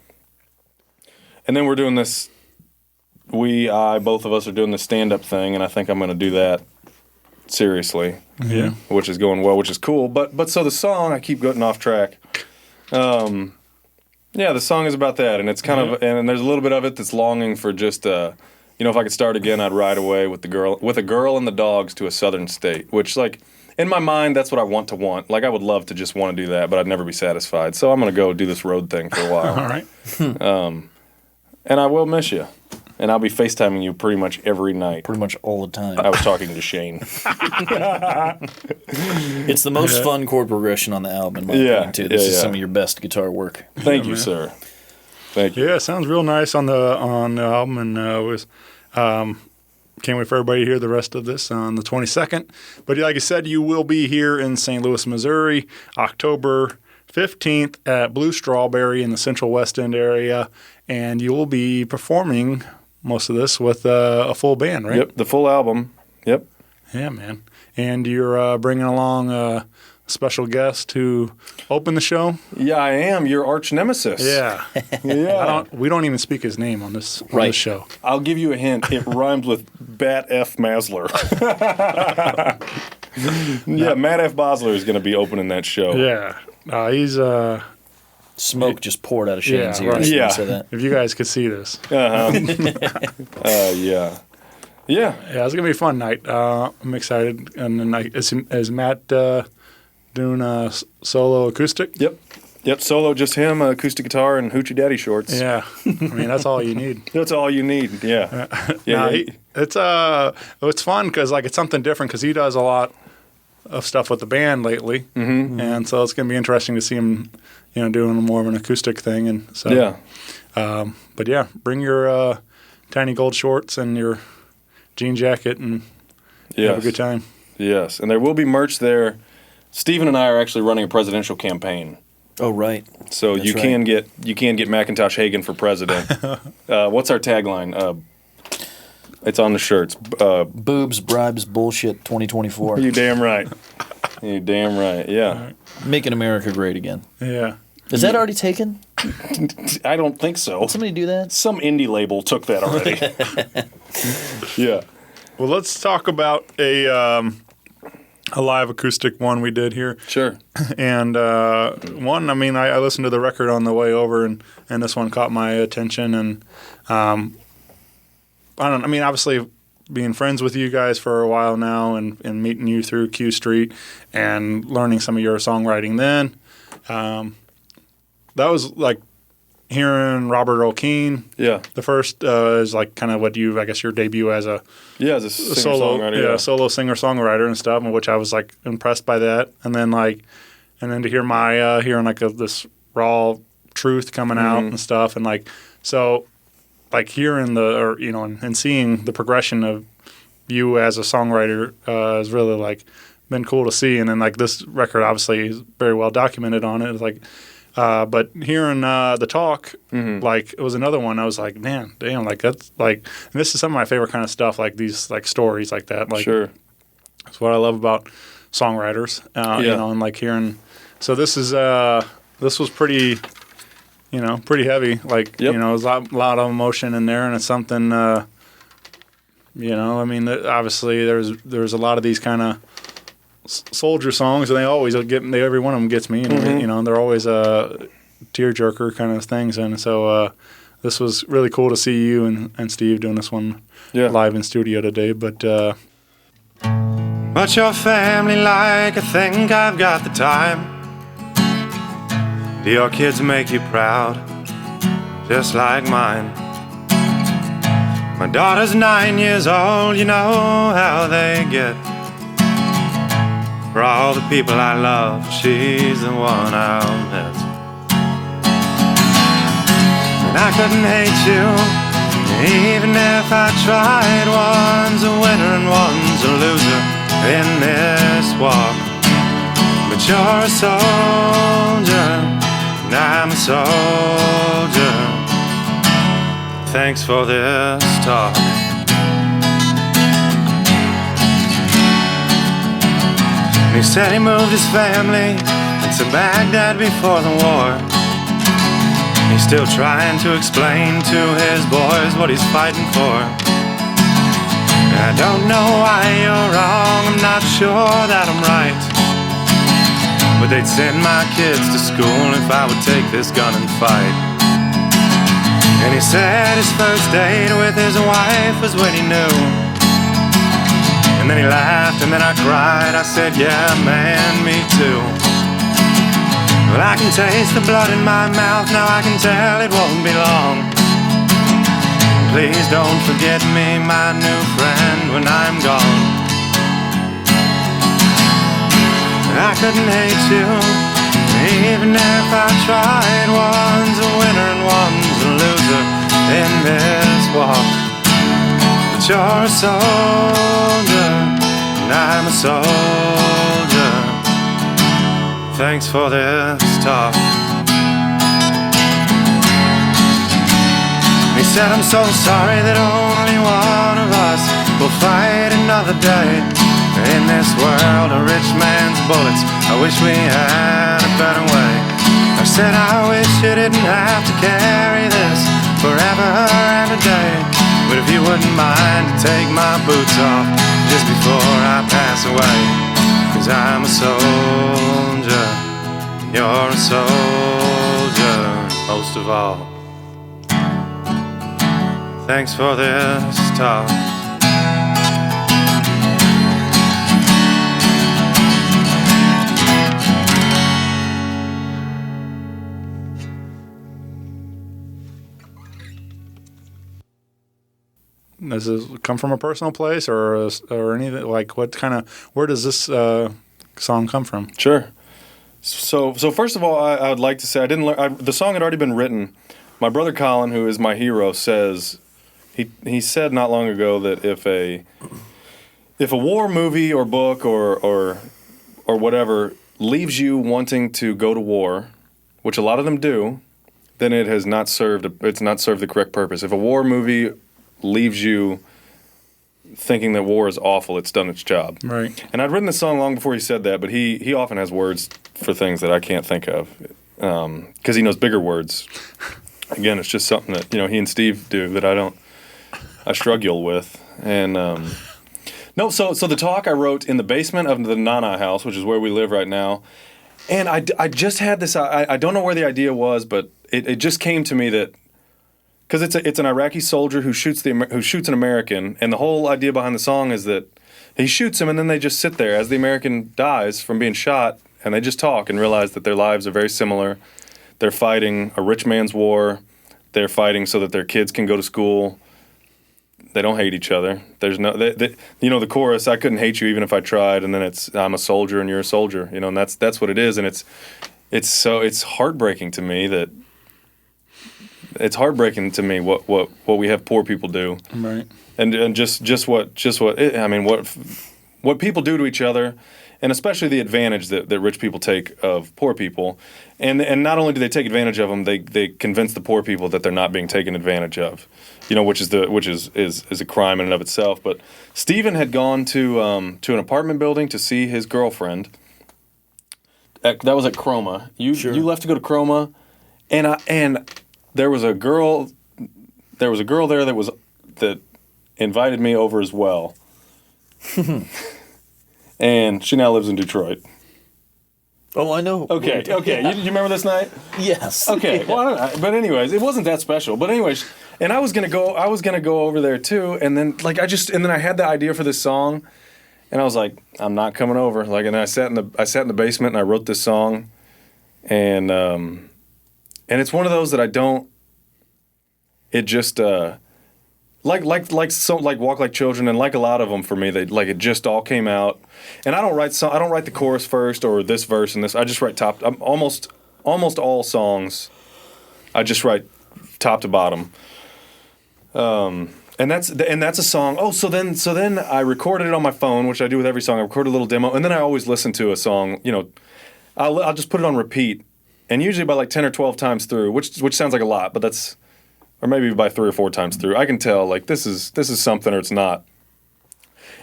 And then we're doing this, both of us are doing this stand-up thing, and I think I'm going to do that seriously. Yeah. Which is going well, which is cool. But so the song, I keep getting off track. The song is about that, and it's kind of, and there's a little bit of it that's longing for just, if I could start again, I'd ride away with a girl and the dogs to a southern state, which, like, in my mind, that's what I want to want. Like, I would love to just want to do that, but I'd never be satisfied. So I'm going to go do this road thing for a while. All right. And I will miss you. And I'll be FaceTiming you pretty much every night. Pretty much all the time. I was talking to Shane. It's the most fun chord progression on the album, in my opinion, too. This is some of your best guitar work. Thank you, sir. Thank you. Yeah, it sounds real nice on the album, and can't wait for everybody to hear the rest of this on the 22nd. But like I said, you will be here in St. Louis, Missouri, October 15th at Blue Strawberry in the Central West End area, and you will be performing most of this with a full band, right? Yep, the full album. Yep. Yeah, man. And you're bringing along a special guest to open the show? Yeah, I am. Your arch nemesis. Yeah. Yeah. We don't even speak his name on this show. I'll give you a hint. It rhymes with Bat F. Basler. Yeah, Matt F. Basler is going to be opening that show. Yeah. He's smoke just poured out of Shane's ears. Right. Yeah. Say that. If you guys could see this. Yeah. Yeah. Yeah, it's gonna be a fun night. I'm excited. And then is Matt doing a solo acoustic? Yep. Solo, just him, acoustic guitar, and hoochie daddy shorts. Yeah. I mean, that's all you need. That's all you need. Yeah. It's fun because it's something different because he does a lot of stuff with the band lately, and so it's gonna be interesting to see him, doing more of an acoustic thing. And so but bring your tiny gold shorts and your jean jacket and Yes. have a good time. Yes, and there will be merch there. Stephen and I are actually running a presidential campaign. Oh, right. So That's you right. can get McIntosh Hagen for president. What's our tagline? It's on the shirts. Boobs, bribes, bullshit 2024. You damn right. You damn right. Yeah. Making America great again. Yeah. Is that already taken? I don't think so. Did somebody do that? Some indie label took that already. Yeah. Well, let's talk about a live acoustic one we did here. Sure. And one, I mean, I listened to the record on the way over, and this one caught my attention. And I mean, obviously, being friends with you guys for a while now, and meeting you through Q Street, and learning some of your songwriting then, that was like hearing Robert O'Keefe. Yeah. The first is like kind of what I guess your debut as a As a singer-songwriter. solo singer-songwriter and stuff, which I was like impressed by that. And then to hear my hearing like this raw truth coming out and stuff, and like so like hearing and seeing the progression of you as a songwriter is really like been cool to see. And then like this record obviously is very well documented on it. It's like but hearing the talk, like it was another one. I was like, man, damn, like that's like, and this is some of my favorite kind of stuff, like these like stories like that. Like, Sure. That's what I love about songwriters, and like hearing. So this was pretty, pretty heavy. Like, there's a lot of emotion in there, and it's something, I mean, obviously there's a lot of these kind of soldier songs, and they always get me. Every one of them gets me, and they're always tearjerker kind of things. And so this was really cool to see you and Steve doing this one live in studio today. But your family like I think I've got the time. Do your kids make you proud, just like mine? My daughter's 9 years old, you know how they get. For all the people I love, she's the one I'll miss. And I couldn't hate you, even if I tried. One's a winner and one's a loser in this war. But you're a soldier, and I'm a soldier. Thanks for this talk. He said he moved his family to Baghdad before the war. He's still trying to explain to his boys what he's fighting for. And I don't know why you're wrong, I'm not sure that I'm right. But they'd send my kids to school if I would take this gun and fight. And he said his first date with his wife was when he knew. And then he laughed, and then I cried. I said, yeah, man, me too. Well, I can taste the blood in my mouth. Now I can tell it won't be long. Please don't forget me, my new friend, when I'm gone. I couldn't hate you, even if I tried. One's a winner and one's a loser in this war. You're a soldier, and I'm a soldier. Thanks for this talk. He said, I'm so sorry that only one of us will fight another day. In this world of rich man's bullets, I wish we had a better way. I said, I wish you didn't have to carry this forever and a day. But if you wouldn't mind to take my boots off just before I pass away. 'Cause I'm a soldier, you're a soldier, most of all. Thanks for this talk. Does this come from a personal place or anything? Like, where does this song come from? Sure. So first of all, I would like to say I didn't learn. The song had already been written. My brother Colin, who is my hero, says he said not long ago that if a war movie or book or whatever leaves you wanting to go to war, which a lot of them do, then it has not served the correct purpose. If a war movie leaves you thinking that war is awful, it's done its job. Right. And I'd written this song long before he said that, but he often has words for things that I can't think of because he knows bigger words. Again, it's just something that he and Steve do that I struggle with. And no, so the talk I wrote in the basement of the Nana house, which is where we live right now. And I just had this. I don't know where the idea was, but it just came to me that because it's an Iraqi soldier who shoots an American, and the whole idea behind the song is that he shoots him, and then they just sit there as the American dies from being shot, and they just talk and realize that their lives are very similar. They're fighting a rich man's war. They're fighting so that their kids can go to school. They don't hate each other. There's no, the chorus. I couldn't hate you even if I tried. And then it's I'm a soldier and you're a soldier. And that's what it is. And it's heartbreaking to me that what we have poor people do. Right. And just what people do to each other, and especially the advantage that rich people take of poor people. And not only do they take advantage of them, they convince the poor people that they're not being taken advantage of, which is a crime in and of itself. But Stephen had gone to an apartment building to see his girlfriend. That was at Chroma. You left to go to Chroma, and there was a girl there that invited me over as well, and she now lives in Detroit. Oh, I know. Okay. You remember this night? Yes. Okay. Well, but anyways, it wasn't that special. But anyways, and I was gonna go over there too, and then I had the idea for this song, and I was like, I'm not coming over. And then I sat in the basement and I wrote this song, and it's one of those that I don't. It just like Walk Like Children, and like a lot of them for me, it just all came out. And I don't write the chorus first or this verse and this. I just write almost all songs. I just write top to bottom. And that's a song. Oh, so then I recorded it on my phone, which I do with every song. I record a little demo, and then I always listen to a song. I'll just put it on repeat, and usually by like 10 or 12 times through, which sounds like a lot, but that's. Or maybe by 3 or 4 times through, I can tell this is something or it's not.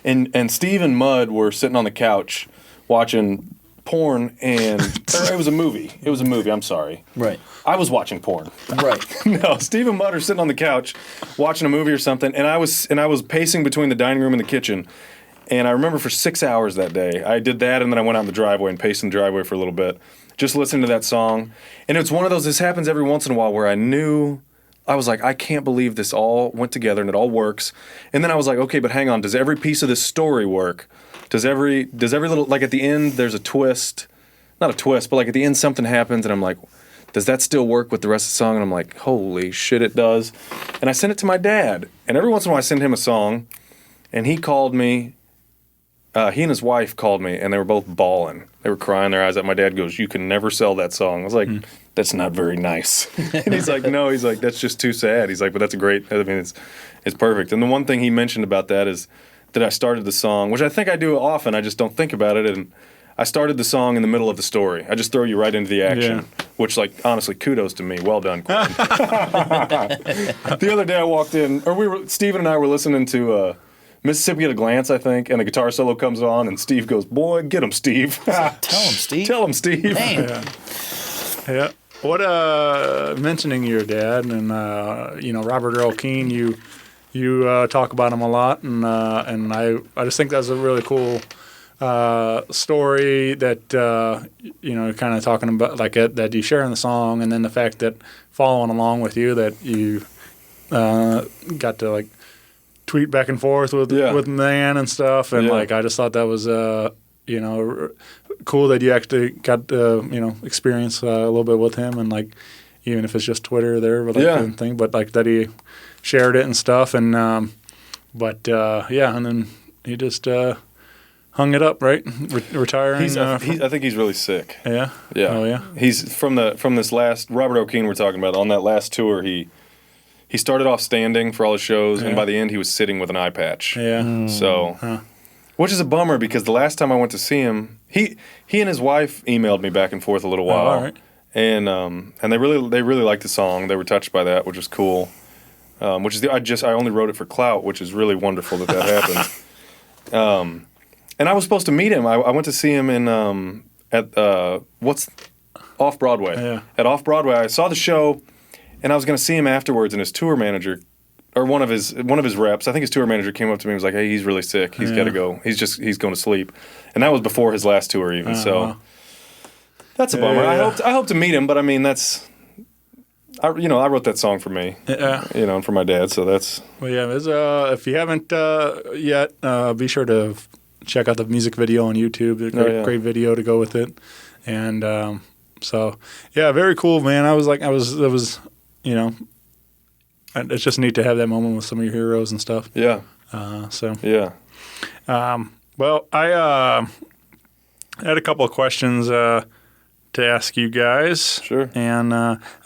And Steve and Mud were sitting on the couch watching porn, and it was a movie. It was a movie. I'm sorry. Right. I was watching porn. Right. No, Steve and Mud are sitting on the couch watching a movie or something, and I was pacing between the dining room and the kitchen. And I remember for 6 hours that day, I did that, and then I went out in the driveway and paced in the driveway for a little bit, just listening to that song. And it's one of those. This happens every once in a while where I was like, I can't believe this all went together and it all works. And then I was like, okay, but hang on, does every piece of this story work? Does every little, at the end, there's a twist. Not a twist, but at the end something happens, and I'm like, does that still work with the rest of the song? And I'm like, holy shit, it does. And I sent it to my dad. And every once in a while I send him a song, and he called me. He and his wife called me, and they were both bawling. They were crying their eyes out. My dad goes, you can never sell that song. I was like, that's not very nice. And he's like, no, that's just too sad. He's like, but that's it's perfect. And the one thing he mentioned about that is that I started the song, which I think I do often, I just don't think about it, and I started the song in the middle of the story. I just throw you right into the action, which, honestly, kudos to me. Well done, Quin. The other day I walked in, Stephen and I were listening to Mississippi at a Glance, I think, and the guitar solo comes on, and Steve goes, boy, get him, Steve. Tell him, Steve. Tell him, Steve. Dang. Yeah. What mentioning your dad and Robert Earl Keen, you talk about him a lot, and I just think that's a really cool story that kind of talking about that you share in the song, and then the fact that following along with you that you got to tweet back and forth with Nan and stuff, and I just thought that was cool that you actually got to experience a little bit with him, and even if it's just Twitter there, but thing, but that he shared it and stuff, and and then he just hung it up, right? Retiring. I think he's really sick. Yeah. Yeah. Oh yeah. He's from this last Robert O'Keen we're talking about on that last tour. He he started off standing for all his shows, and by the end he was sitting with an eye patch. Yeah. So, which is a bummer because the last time I went to see him, he and his wife emailed me back and forth a little while, all right. and they really liked the song. They were touched by that, which was cool. Which is I only wrote it for clout, which is really wonderful that happened. And I was supposed to meet him. I went to see him in at Off Broadway. Yeah. At Off Broadway, I saw the show, and I was going to see him afterwards. And his tour manager, or one of his reps, I think his tour manager came up to me and was like, "Hey, he's really sick. He's got to go. He's going to sleep." And that was before his last tour, even. So that's a bummer. Yeah. I hope to meet him, but I mean I wrote that song for me. Yeah. And for my dad. So that's. Well, yeah. There's, if you haven't yet, be sure to check out the music video on YouTube. There's a great video to go with it, and so yeah, very cool, man. It's just neat to have that moment with some of your heroes and stuff. Yeah. Yeah. Well, I had a couple of questions to ask you guys. Sure. And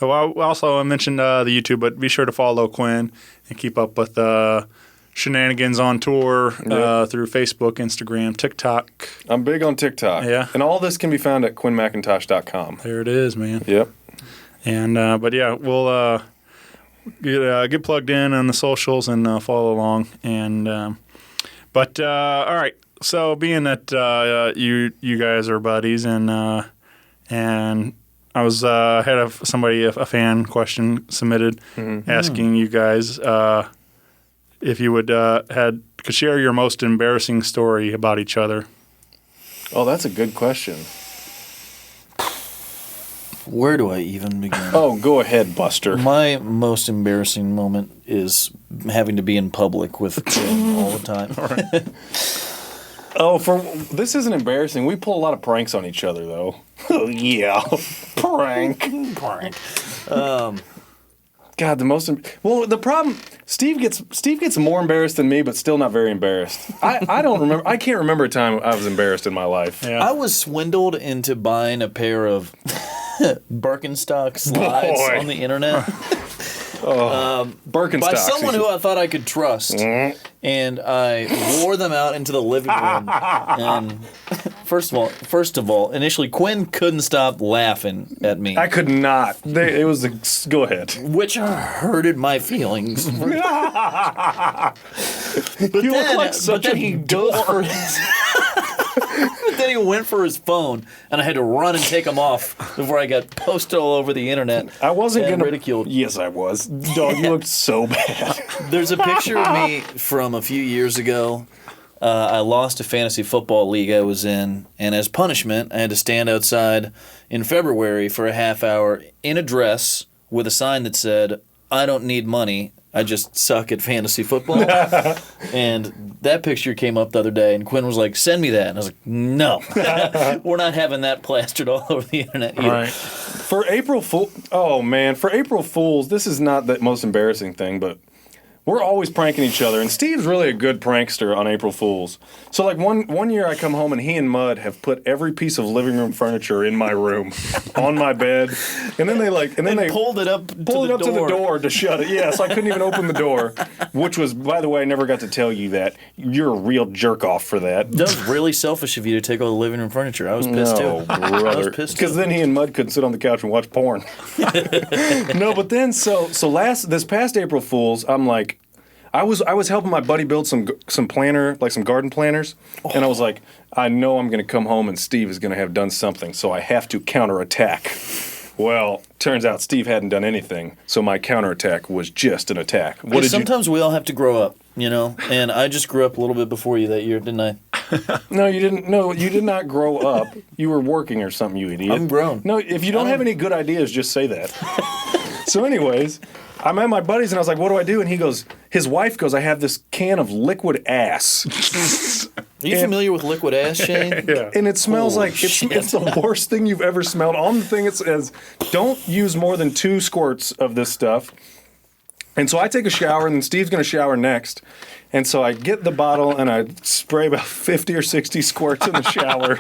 also I mentioned the YouTube, but be sure to follow Quin and keep up with shenanigans on tour through Facebook, Instagram, TikTok. I'm big on TikTok. Yeah. And all this can be found at quinmcintosh.com. There it is, man. Yep. And but yeah, we'll get plugged in on the socials and follow along. And all right. So being that you guys are buddies and I was had a fan question submitted asking you guys if you would could share your most embarrassing story about each other. Oh, that's a good question. Where do I even begin? Oh, go ahead, Buster. My most embarrassing moment is having to be in public with Jim all the time. Oh, this isn't embarrassing. We pull a lot of pranks on each other, though. Oh, yeah. Prank. God, the problem, Steve gets more embarrassed than me, but still not very embarrassed. I don't remember. I can't remember a time I was embarrassed in my life. Yeah. I was swindled into buying a pair of Birkenstock slides on the internet. Birkenstocks. By someone who I thought I could trust. And I wore them out into the living room. And first of all, initially Quin couldn't stop laughing at me. I could not. Go ahead. Which hurted my feelings. But then he goes for his... But then he went for his phone, and I had to run and take him off before I got posted all over the internet. I wasn't and gonna ridiculed. Yes, I was. Dog, you looked so bad. There's a picture of me from a few years ago. I lost a fantasy football league I was in, and as punishment, I had to stand outside in February for a half hour in a dress with a sign that said, "I don't need money. I just suck at fantasy football." And that picture came up the other day, and Quin was like, "Send me that." And I was like, "No, we're not having that plastered all over the internet either." All right. For April Fools, this is not the most embarrassing thing, but we're always pranking each other, and Steve's really a good prankster on April Fools. So like one year I come home and he and Mud have put every piece of living room furniture in my room on my bed, and then they pulled it up to the door to shut it. Yeah, so I couldn't even open the door, which was, by the way, I never got to tell you that. You're a real jerk off for that. That was really selfish of you to take all the living room furniture. I was pissed too. No, brother. I was pissed too. Because then he and Mud couldn't sit on the couch and watch porn. No, but then this past April Fools, I'm like, I was helping my buddy build some planner, like some garden planners, and I was like, I know I'm going to come home and Steve is going to have done something, so I have to counterattack. Well, turns out Steve hadn't done anything, so my counterattack was just an attack. Sometimes we all have to grow up, and I just grew up a little bit before you that year, didn't I? No, you didn't. No, you did not grow up. You were working or something, you idiot. I'm grown. No, if you don't have any good ideas, just say that. So anyways, I'm at my buddy's and I was like, what do I do? And his wife goes, I have this can of liquid ass. Are you familiar with liquid ass, Shane? Yeah. And it smells Holy like it's the worst thing you've ever smelled. On the thing it says, don't use more than 2 squirts of this stuff. And so I take a shower, and then Steve's going to shower next. And so I get the bottle, and I spray about 50 or 60 squirts in the shower.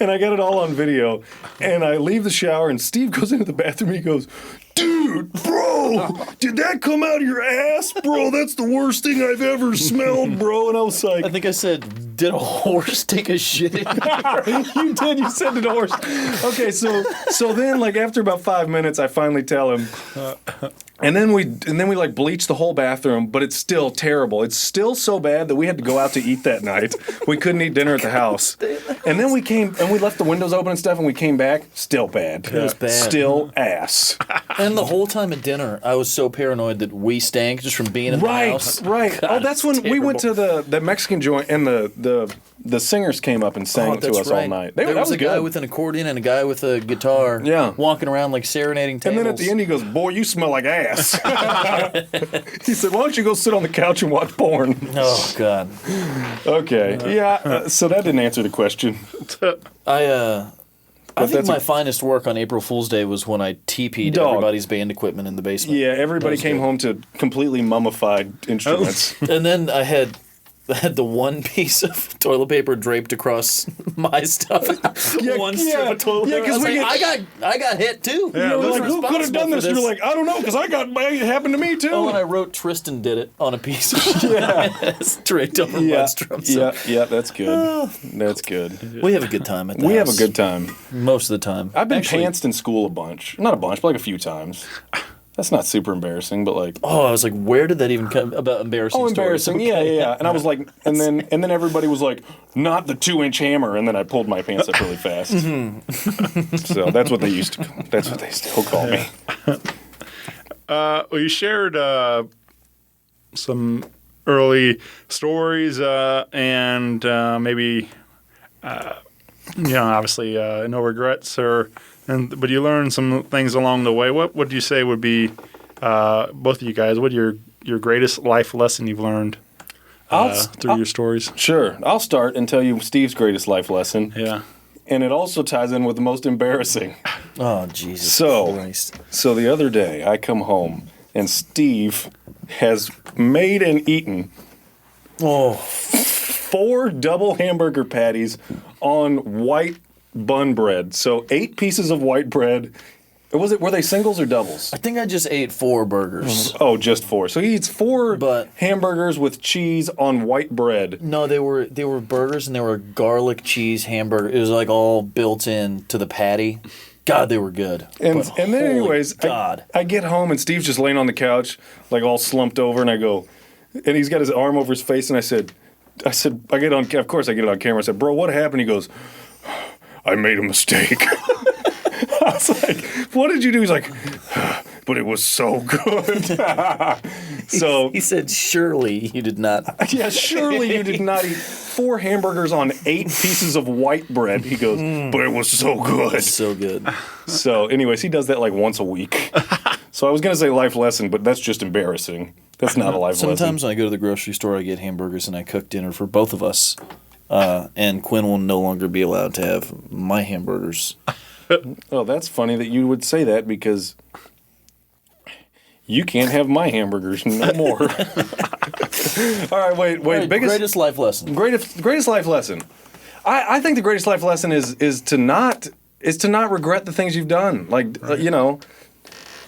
And I got it all on video. And I leave the shower, and Steve goes into the bathroom, and he goes, dude, dude, bro, did that come out of your ass, bro? That's the worst thing I've ever smelled, bro. And I was like, I think I said, did a horse take a shit in here? you did. You said it, horse. Okay, so then like after about 5 minutes, I finally tell him, and then we like bleached the whole bathroom, but it's still terrible. It's still so bad that we had to go out to eat that night. We couldn't eat dinner at the house, and then we came and we left the windows open and stuff, and we came back, still bad. It was bad. Still ass. And the whole time at dinner, I was so paranoid that we stank just from being in the house. Right. God, Oh, that's when we went to the Mexican joint, and the singers came up and sang to us all night. There was a guy good. with an accordion and a guy with a guitar walking around like serenading tables. And then at the end he goes, boy, you smell like ass. He said, why don't you go sit on the couch and watch porn? Oh, God. Okay. Yeah, so that didn't answer the question. I think my finest work on April Fool's Day was when I TP'd everybody's band equipment in the basement. Yeah, everybody came home to completely mummified instruments. And then I had the one piece of toilet paper draped across my stuff. One strip of toilet paper. because I got hit too. Yeah, we're like, who could have done this? You're like, I don't know, because it happened to me too. Oh, and I wrote Tristan did it on a piece of draped over my strum. So. Yeah, that's good. That's good. We have a good time at the house. We have a good time. Most of the time. I've been pantsed in school a bunch. Not a bunch, but like a few times. That's not super embarrassing, but like. Oh, I was like, where did that even come about? Embarrassing. Oh, embarrassing. Stories? Yeah. And I was like, and then everybody was like, not the 2-inch hammer, and then I pulled my pants up really fast. So that's what they used to. That's what they still call me. Well, you shared some early stories and maybe, obviously no regrets but you learned some things along the way. What would you say would be both of you guys? What your greatest life lesson you've learned through your stories? Sure, I'll start and tell you Steve's greatest life lesson. Yeah, and it also ties in with the most embarrassing. Oh, Jesus Christ! So the other day I come home and Steve has made and eaten 4 double hamburger patties on white bun bread. So 8 pieces of white bread. Were they singles or doubles? I think I just ate 4 burgers. Oh, just 4. So he eats 4 hamburgers with cheese on white bread. No, they were burgers and they were garlic cheese hamburger. It was like all built in to the patty. God, they were good. And then anyways, God. I get home and Steve's just laying on the couch, like all slumped over, and I go, and he's got his arm over his face, and I said, of course I get it on camera. I said, bro, what happened? He goes, I made a mistake. I was like, what did you do? He's like, but it was so good. So he said, surely you did not. Yeah, surely you did not eat 4 hamburgers on 8 pieces of white bread. He goes, but it was so good. So good. So anyways, he does that like once a week. So I was going to say life lesson, but that's just embarrassing. That's not a life lesson. Sometimes when I go to the grocery store, I get hamburgers and I cook dinner for both of us. And Quinn will no longer be allowed to have my hamburgers. Oh, that's funny that you would say that because you can't have my hamburgers no more. All right, wait. Right, greatest life lesson. Greatest life lesson. I think the greatest life lesson is to not regret the things you've done. Like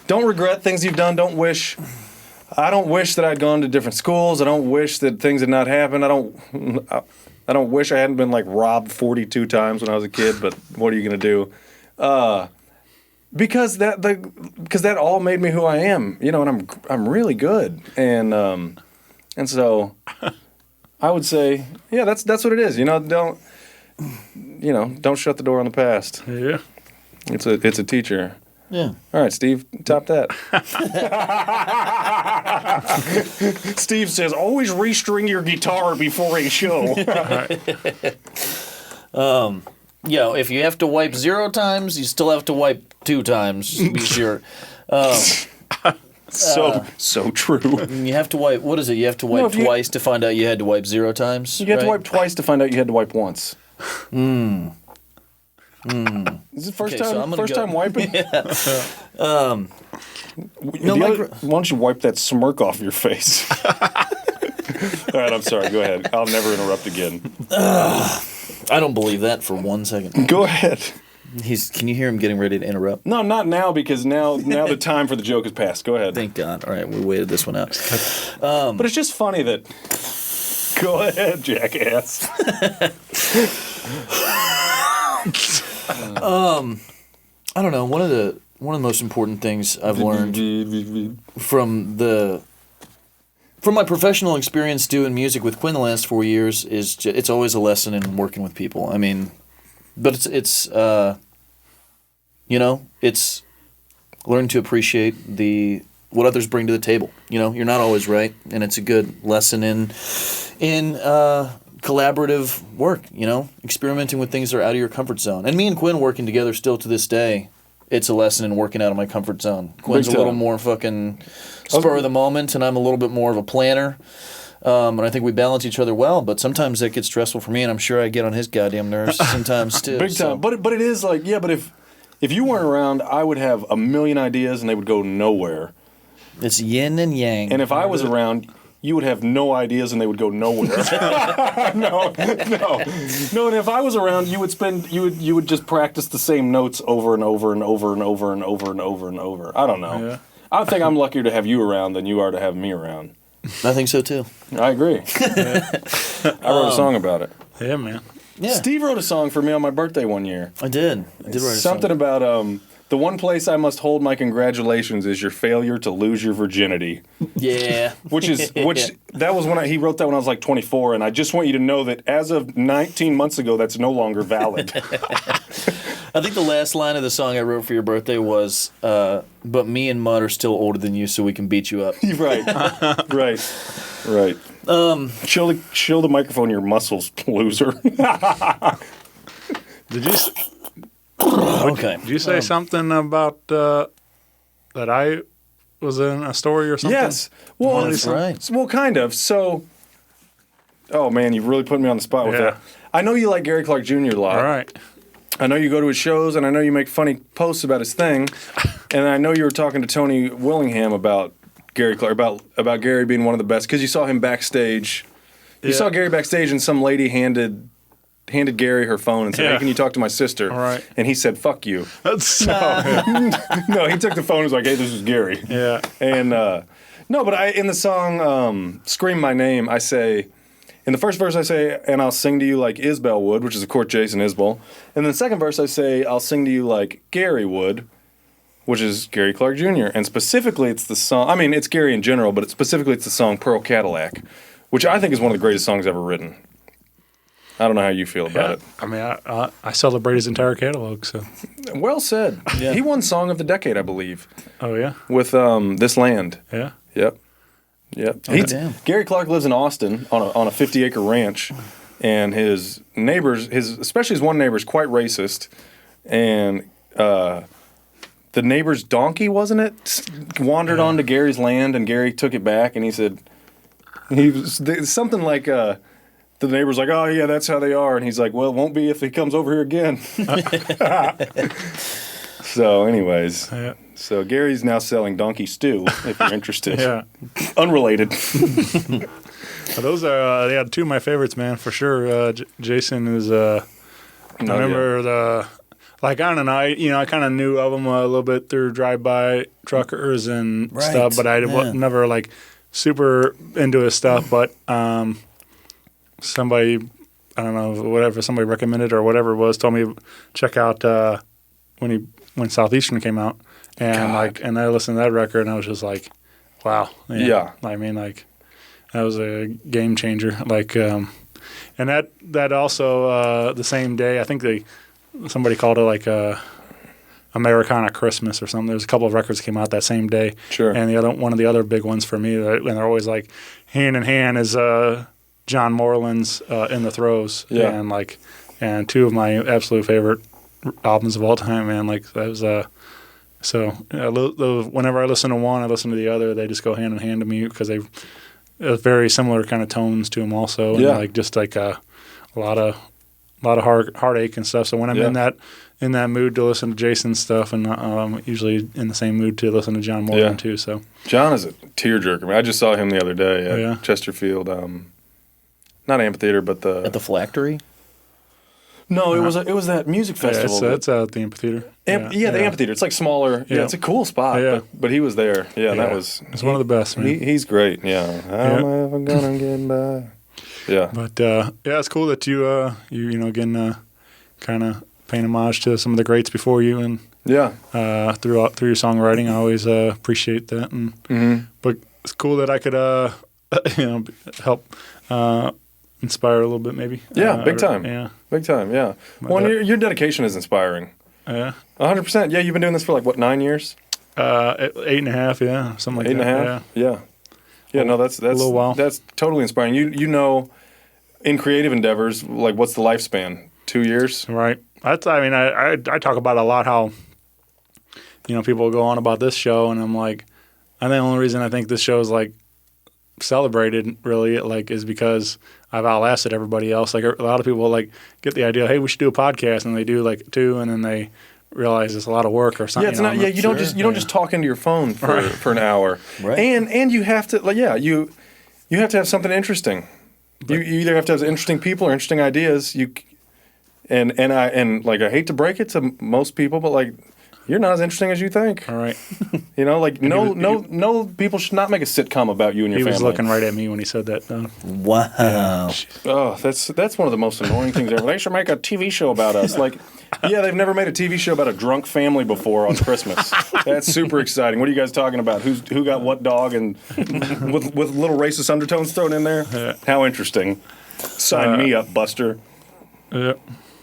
don't regret things you've done. I don't wish that I'd gone to different schools. I don't wish that things had not happened. I don't wish I hadn't been like robbed 42 times when I was a kid, but what are you going to do? Because that all made me who I am, and I'm really good. And so I would say, yeah, that's what it is. Don't shut the door on the past. Yeah. It's a teacher. Yeah. All right, Steve, top that. Steve says, always restring your guitar before a show. If you have to wipe 0 times, you still have to wipe 2 times, just to be sure. So true. You have to wipe, what is it? You have to wipe twice to find out you had to wipe 0 times? You have to wipe twice to find out you had to wipe once. Is it first time wiping? Yeah. Why don't you wipe that smirk off your face? All right, I'm sorry. Go ahead. I'll never interrupt again. I don't believe that for 1 second. Go ahead. Can you hear him getting ready to interrupt? No, not now, because now the time for the joke has passed. Go ahead. Thank God. All right, we waited this one out. But it's just funny that. Go ahead, jackass. I don't know. One of the most important things I've learned from my professional experience doing music with Quin the last 4 years is it's always a lesson in working with people. I mean, but it's learning to appreciate what others bring to the table. You're not always right, and it's a good lesson in collaborative work. Experimenting with things that are out of your comfort zone. And me and Quin working together still to this day, it's a lesson in working out of my comfort zone. Quin's a little more fucking spur of the moment, and I'm a little bit more of a planner. And I think we balance each other well, but sometimes that gets stressful for me, and I'm sure I get on his goddamn nerves sometimes too. Big time. But it is like, yeah, but if you weren't around, I would have a million ideas and they would go nowhere. It's yin and yang. And if I was around, you would have no ideas and they would go nowhere. No. And if I was around, you would just practice the same notes over and over and over and over and over and over and over. I don't know. Yeah. I think I'm luckier to have you around than you are to have me around. I think so too. I agree. I wrote a song about it. Yeah, man. Yeah. Steve wrote a song for me on my birthday one year. I did write a something song. About the one place I must hold my congratulations is your failure to lose your virginity. Yeah. Which that was when he wrote that when I was like 24, and I just want you to know that as of 19 months ago, that's no longer valid. I think the last line of the song I wrote for your birthday was, "But me and Mud are still older than you, so we can beat you up." Right. Chill the microphone in your muscles, loser. Did you? Okay. Did you say something about that I was in a story or something? Yes. Well, that's right. Well, kind of. So, oh man, you really put me on the spot with that. I know you like Gary Clark Jr. a lot. All right. I know you go to his shows, and I know you make funny posts about his thing. And I know you were talking to Tony Willingham about Gary Clark, about Gary being one of the best, because you saw him backstage. You saw Gary backstage, and some lady handed Gary her phone and said, "Hey, can you talk to my sister?" All right. And he said, "Fuck you." That's No, he took the phone and was like, "Hey, this is Gary." Yeah. And no, but in the song "Scream My Name," I say, in the first verse I say, "And I'll sing to you like Isbell would," which is of course Jason Isbell. And then the second verse I say, "I'll sing to you like Gary would," which is Gary Clark Jr. And specifically it's the song, I mean, it's Gary in general, but specifically it's the song "Pearl Cadillac," which I think is one of the greatest songs ever written. I don't know how you feel about it. I mean, I celebrate his entire catalog. So well said. Yeah. He won Song of the Decade, I believe. Oh yeah. With This Land. Yeah. Yep. Oh, damn. Gary Clark lives in Austin on a 50-acre ranch, and his neighbors, especially his one neighbor, is quite racist, and the neighbor's donkey, wasn't it, wandered onto Gary's land, and Gary took it back, and he said something like. The neighbor's like, "Oh, yeah, that's how they are." And he's like, "Well, it won't be if he comes over here again." So, anyways. Yeah. So, Gary's now selling donkey stew, if you're interested. Yeah. Unrelated. Those are two of my favorites, man, for sure. Jason is, I remember I don't know, I kind of knew of him a little bit through drive-by truckers and stuff, but I never, like, super into his stuff, but somebody, I don't know, somebody recommended or whatever it was, told me check out when Southeastern came out, and and I listened to that record and I was just like, wow, yeah. I mean, like, that was a game changer, like, and that also the same day, I think somebody called it like Americana Christmas or something. There's a couple of records came out that same day, sure, and one of the other big ones for me, and they're always like hand in hand, is John Moreland's In the Throes, and two of my absolute favorite albums of all time, man. Like, that was whenever I listen to one, I listen to the other. They just go hand in hand to me because they have very similar kind of tones to them also, and like just like a lot of heartache and stuff. So when I'm in that mood to listen to Jason's stuff, and I'm usually in the same mood to listen to John Moreland too. So John is a tearjerker. I mean, I just saw him the other day at Chesterfield. Not Amphitheater, but at the Phylactery. No, it was that music festival. It's at the amphitheater. The amphitheater. It's like smaller. Yeah, it's a cool spot. Yeah. But he was there. Yeah, and that was. It's one of the best, man. He's great. Yeah. How am I ever gonna get by? Yeah. But it's cool that you again kind of paying homage to some of the greats before you and through your songwriting. I always appreciate that. And but it's cool that I could help inspire a little bit maybe. Yeah, big time. Yeah. Big time. Yeah. Well, your dedication is inspiring. Yeah. 100%. Yeah, you've been doing this for like what, 9 years? 8.5. Yeah, something like that. 8.5. Yeah. Yeah. No, that's a little while. That's totally inspiring. You know, in creative endeavors, like what's the lifespan? 2 years. Right. I talk about a lot how people go on about this show, and I'm like, I think the only reason I think this show is like celebrated really is because I've outlasted everybody else. Like a lot of people like get the idea, hey, we should do a podcast, and they do like 2, and then they realize it's a lot of work or something. Yeah, it's not. Yeah, you don't just talk into your phone for an hour. Right. And you have to you have to have something interesting. You either have to have interesting people or interesting ideas. And I hate to break it to most people, but like you're not as interesting as you think. All right. No people should not make a sitcom about you and your family. He was looking right at me when he said that. Wow. Yeah. Oh, that's one of the most annoying things ever. They should make a TV show about us. Like, yeah, they've never made a TV show about a drunk family before on Christmas. That's super exciting. What are you guys talking about? Who got what dog and with little racist undertones thrown in there? Yeah. How interesting. Sign me up, Buster. Yeah.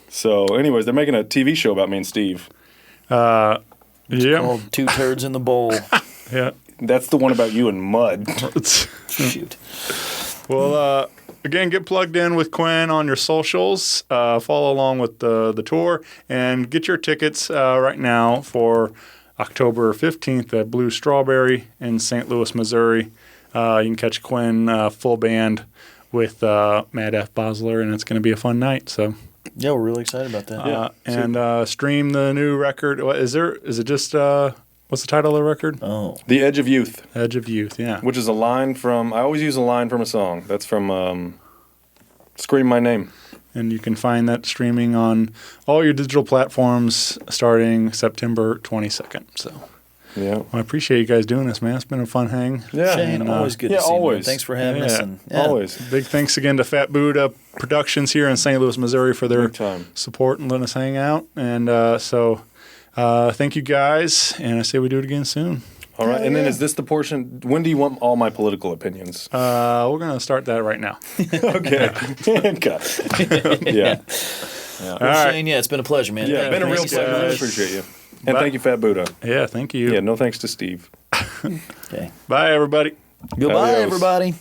So, anyways, they're making a TV show about me and Steve. Yeah. Called Two Turds in the Bowl. Yeah. That's the one about you and mud. Shoot. Well, again, get plugged in with Quin on your socials. Follow along with the tour and get your tickets right now for October 15th at Blue Strawberry in St. Louis, Missouri. You can catch Quin full band with Mad F. Basler, and it's going to be a fun night. So. Yeah, we're really excited about that. And stream the new record. Is it just what's the title of the record? Oh, The Edge of Youth. Edge of Youth. Yeah. Which is a line from. I always use a line from a song. That's from "Scream My Name." And you can find that streaming on all your digital platforms starting September 22nd. So. Yeah. Well, I appreciate you guys doing this, man. It's been a fun hang. Yeah. Shane, always good to see you. Always. Thanks for having us. And, Always. Big thanks again to Phat Buddha Productions here in St. Louis, Missouri for their Big time. support and letting us hang out. And thank you guys. And I say we do it again soon. All right. And then is this the portion? When do you want all my political opinions? We're going to start that right now. Okay. Yeah. Well, All right. Shane, it's been a pleasure, man. Yeah, been a real thanks, pleasure. I really guys. appreciate you. And thank you, Phat Buddha. Yeah, thank you. Yeah, no thanks to Steve. Okay. Bye, everybody. Goodbye, Adios. everybody.